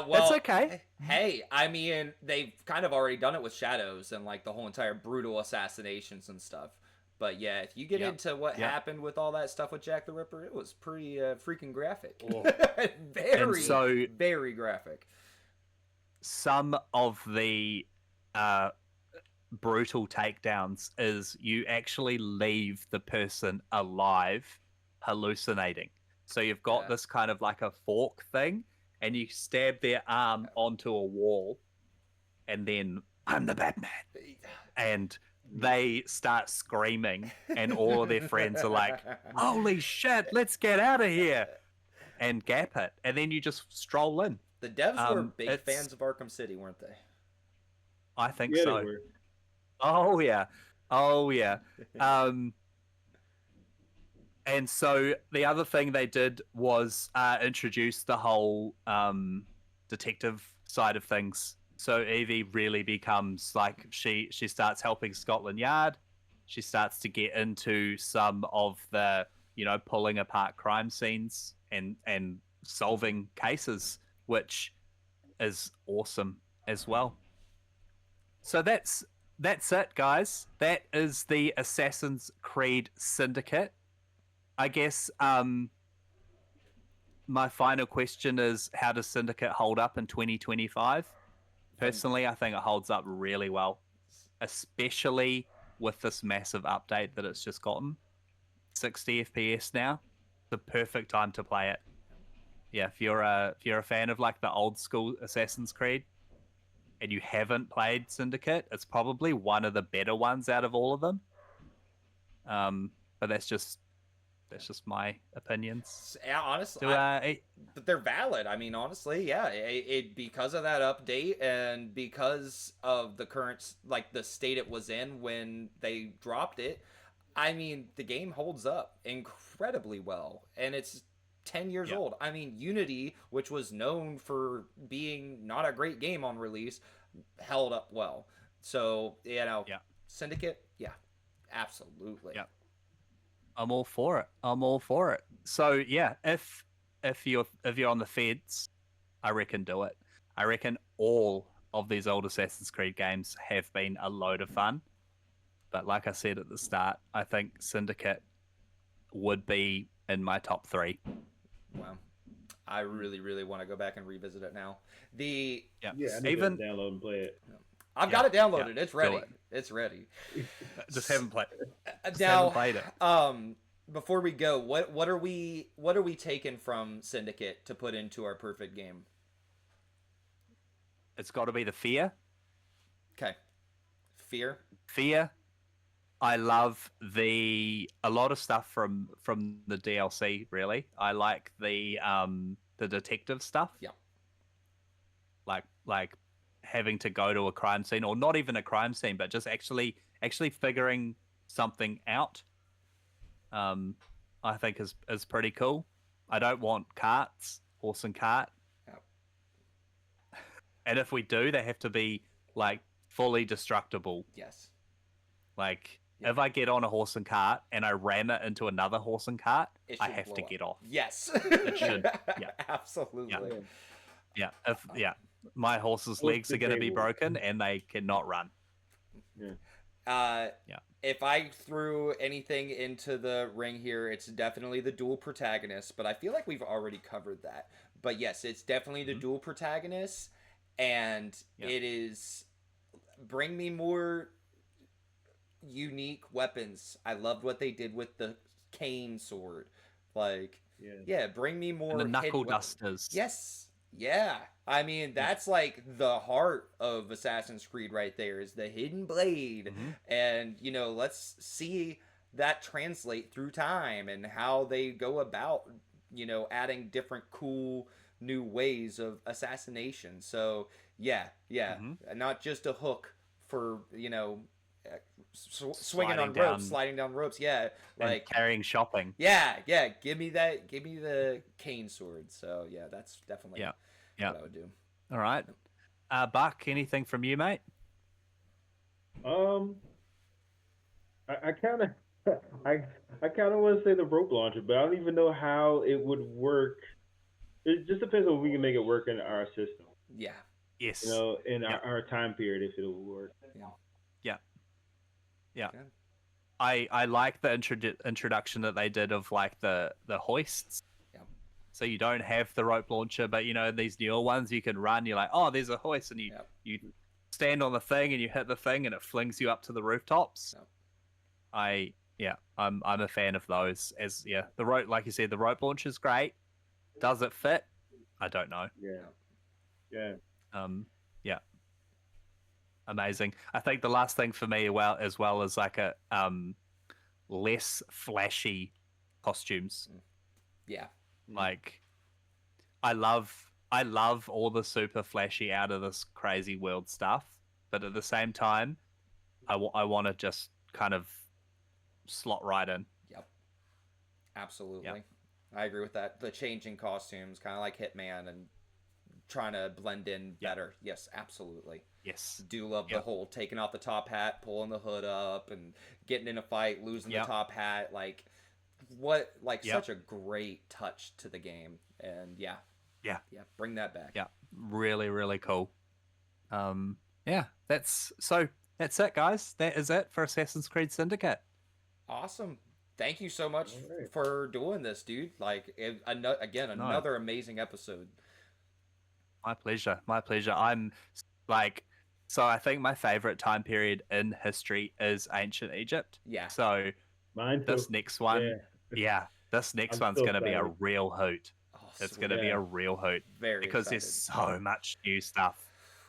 well, okay. hey, I mean, they've kind of already done it with Shadows and like the whole entire brutal assassinations and stuff. But yeah, if you get into what happened with all that stuff with Jack the Ripper, it was pretty freaking graphic. Very, very graphic. Some of the brutal takedowns is you actually leave the person alive hallucinating. So you've got this kind of like a fork thing, and you stab their arm onto a wall, and then I'm the Batman. And they start screaming, and all of their friends are like, holy shit, let's get out of here, and gap it. And then you just stroll in. The devs were big fans of Arkham City, weren't they? I think so. They were. Oh, yeah. Oh, yeah. And so the other thing they did was introduce the whole detective side of things. So Evie really becomes like she starts helping Scotland Yard. She starts to get into some of the, pulling apart crime scenes and solving cases, which is awesome as well. So that's it, guys. That is the Assassin's Creed Syndicate. I guess my final question is, how does Syndicate hold up in 2025? Personally, I think it holds up really well, especially with this massive update that it's just gotten. 60 FPS now. The perfect time to play it. Yeah, if you're a fan of like the old school Assassin's Creed and you haven't played Syndicate, it's probably one of the better ones out of all of them. But that's just my opinions. Yeah, honestly, but they're valid. I mean, honestly, yeah, it because of that update and because of the current, like the state it was in when they dropped it. I mean, the game holds up incredibly well, and it's 10 years old. I mean, Unity, which was known for being not a great game on release, held up well. So, Syndicate, absolutely. Yeah. I'm all for it. So yeah, if you're on the feds, I reckon do it. I reckon all of these old Assassin's Creed games have been a load of fun. But like I said at the start, I think Syndicate would be in my top 3. Wow. I really, really want to go back and revisit it now. I need to download and play it. I've got it downloaded. It's ready. It's ready. Just haven't played it. Now, before we go, what are we taking from Syndicate to put into our perfect game? It's got to be the fear. Okay. Fear. I love a lot of stuff from the DLC. Really, I like the detective stuff. Yeah. Like having to go to a crime scene, or not even a crime scene, but just actually figuring something out. I think is pretty cool. I don't want horse and cart. Yep. And if we do, they have to be like fully destructible. Yes. Like if I get on a horse and cart and I ram it into another horse and cart, I have to get off. Yes. It should. Yeah. Absolutely. Yeah. My horse's legs are going to be broken and they cannot run. Yeah. If I threw anything into the ring here, it's definitely the dual protagonist, but I feel like we've already covered that. But yes, it's definitely the dual protagonist, and it is bring me more unique weapons. I loved what they did with the cane sword. Like, bring me more and the knuckle dusters. Yes. Yeah. I mean, that's like the heart of Assassin's Creed right there, is the hidden blade. And, let's see that translate through time and how they go about, adding different cool new ways of assassination. So, not just a hook for, swinging on ropes, sliding down ropes. Yeah. Like carrying shopping. Yeah. Give me the cane sword. So, yeah, that's definitely... what I would do. All right. Buck, anything from you, mate? I kind of, I kind of want to say the rope launcher, but I don't even know how it would work. It just depends on if we can make it work in our system. Yeah. Yes. In Yep. our time period, if it'll work. Yeah. Yeah. Yeah. Good. I like the introduction that they did of like the hoists. Yeah. So you don't have the rope launcher, but these newer ones you can run. You're like, oh, there's a hoist, and you stand on the thing and you hit the thing and it flings you up to the rooftops. Yep. I'm a fan of those. The rope, like you said, the rope launcher is great. Does it fit? I don't know. Yeah. Yeah. Amazing. I think the last thing for me, as well as like a less flashy costumes. Yeah. Like I love all the super flashy out of this crazy world stuff, but at the same time, I want to just kind of slot right in. Yep. Absolutely. Yep. I agree with that. The changing costumes, kind of like Hitman, and trying to blend in better. Yes, absolutely. Yes. Do love the whole taking off the top hat, pulling the hood up, and getting in a fight, losing the top hat. Like, such a great touch to the game. And yeah, bring that back. Yeah, really, really cool. That's it, guys. That is it for Assassin's Creed Syndicate. Awesome. Thank you so much for doing this, dude. Like, another amazing episode. My pleasure. My pleasure. I'm like, so I think my favorite time period in history is ancient Egypt. Yeah. So Mine this next one, this next one's going to be a real hoot. Oh, it's going to be a real hoot. Very because excited. There's so much new stuff.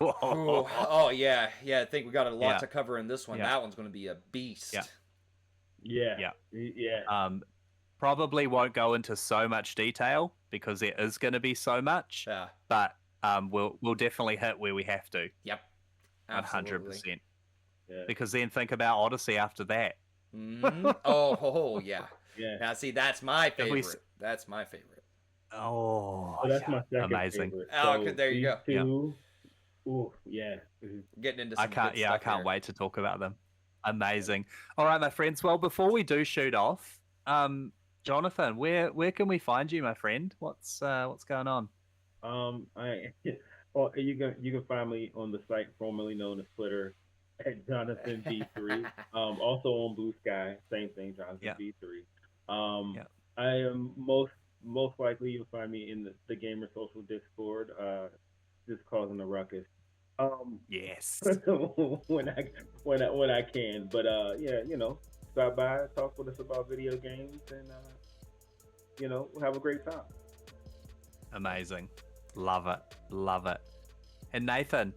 Oh yeah. I think we got a lot to cover in this one. Yeah. That one's going to be a beast. Yeah. Probably won't go into so much detail because there is going to be so much. Yeah. But we'll definitely hit where we have to. Yep. Absolutely. 100%. Yeah. Because then think about Odyssey after that. Mm-hmm. Oh yeah. Yeah. Now see, that's my favorite. That's my favorite. Oh, that's my second amazing. Favorite. Oh, there you go. Two, ooh, yeah. Getting into some I can't wait to talk about them. Amazing. All right, my friends. Well, before we do shoot off, Jonathan, where can we find you, my friend? What's going on? You can find me on the site formerly known as Twitter at Jonathan B3. Also on Blue Sky, same thing, Jonathan B3. I am most likely you'll find me in the Gamer Social Discord, just causing a ruckus. Yes. when I can, but stop by, talk with us about video games, and we'll have a great time. Amazing. Love it. And Nathan,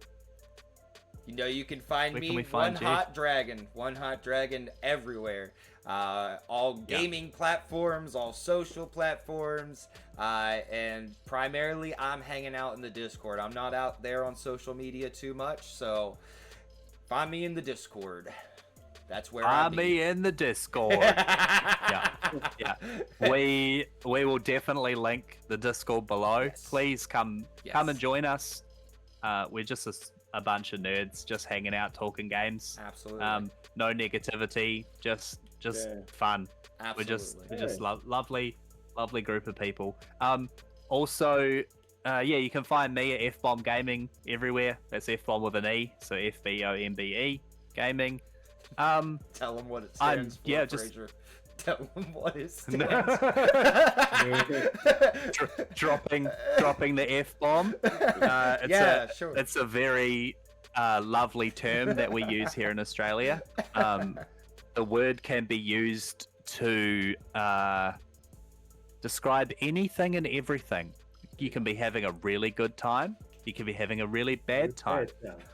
you can find me One Hot Dragon everywhere. All gaming platforms, all social platforms, and primarily I'm hanging out in the Discord. I'm not out there on social media too much, so find me in the Discord. That's where find me in the Discord. yeah. We will definitely link the Discord below. Yes. Please come and join us. We're just a bunch of nerds just hanging out, talking games. Absolutely. No negativity, just fun. Absolutely. We're just lovely group of people. Also, you can find me at F-Bomb Gaming everywhere. That's F-Bomb with an E, so FBOMBE Gaming. Tell them what it stands for. Yeah, Fraser. Tell them what it stands for. dropping the F-bomb. Sure. It's a very lovely term that we use here in Australia. The word can be used to describe anything and everything. You can be having a really good time. You can be having a really bad time.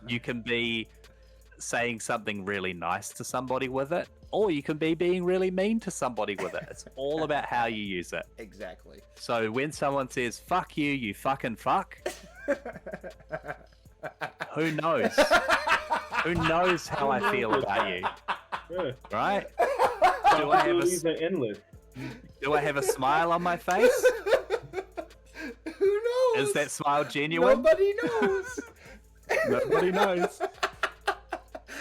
You can be saying something really nice to somebody with it, or you can be being really mean to somebody with it. It's all about how you use it. Exactly. So when someone says, fuck you, you fucking fuck, who knows? Who knows how I feel about you? Yeah. Right? Do I have a smile on my face? Who knows? Is that smile genuine? Nobody knows. Nobody knows.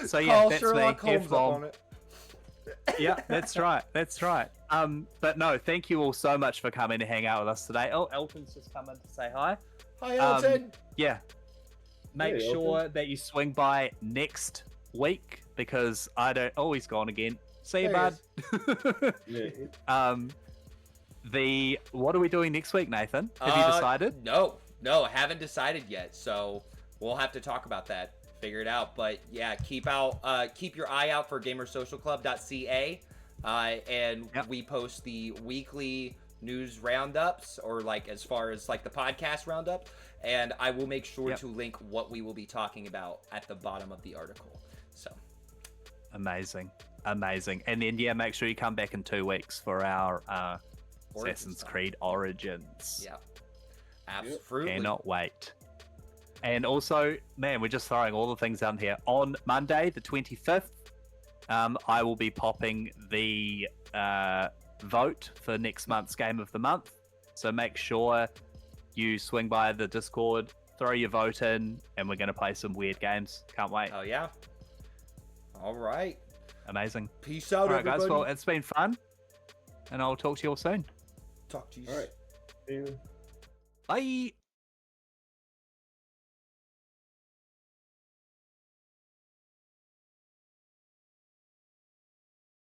So Call that's Sherlock me. Holmes up on it. Yeah, that's right. That's right. But no, thank you all so much for coming to hang out with us today. Oh, Elton's just come in to say hi. Hi, Elton. Yeah. Make Hey, sure Elton. that you swing by next week because I don't. Oh, he's gone again. See you, There bud. Yeah. What are we doing next week, Nathan? Have you decided? No, I haven't decided yet. So we'll have to talk about that, figure it out. But yeah, keep your eye out for gamersocialclub.ca, and we post the weekly news roundups, or like as far as like the podcast roundup, and I will make sure to link what we will be talking about at the bottom of the article. So amazing. And then make sure you come back in 2 weeks for our Assassin's Creed Origins. Yeah, absolutely. Cannot wait. And also, man, we're just throwing all the things out here. On Monday, the 25th, I will be popping the vote for next month's Game of the Month. So make sure you swing by the Discord, throw your vote in, and we're going to play some weird games. Can't wait. Oh, yeah. All right. Amazing. Peace out, all right, everybody. guys. Well, it's been fun, and I'll talk to you all soon. Talk to you soon. All right. See you. Bye.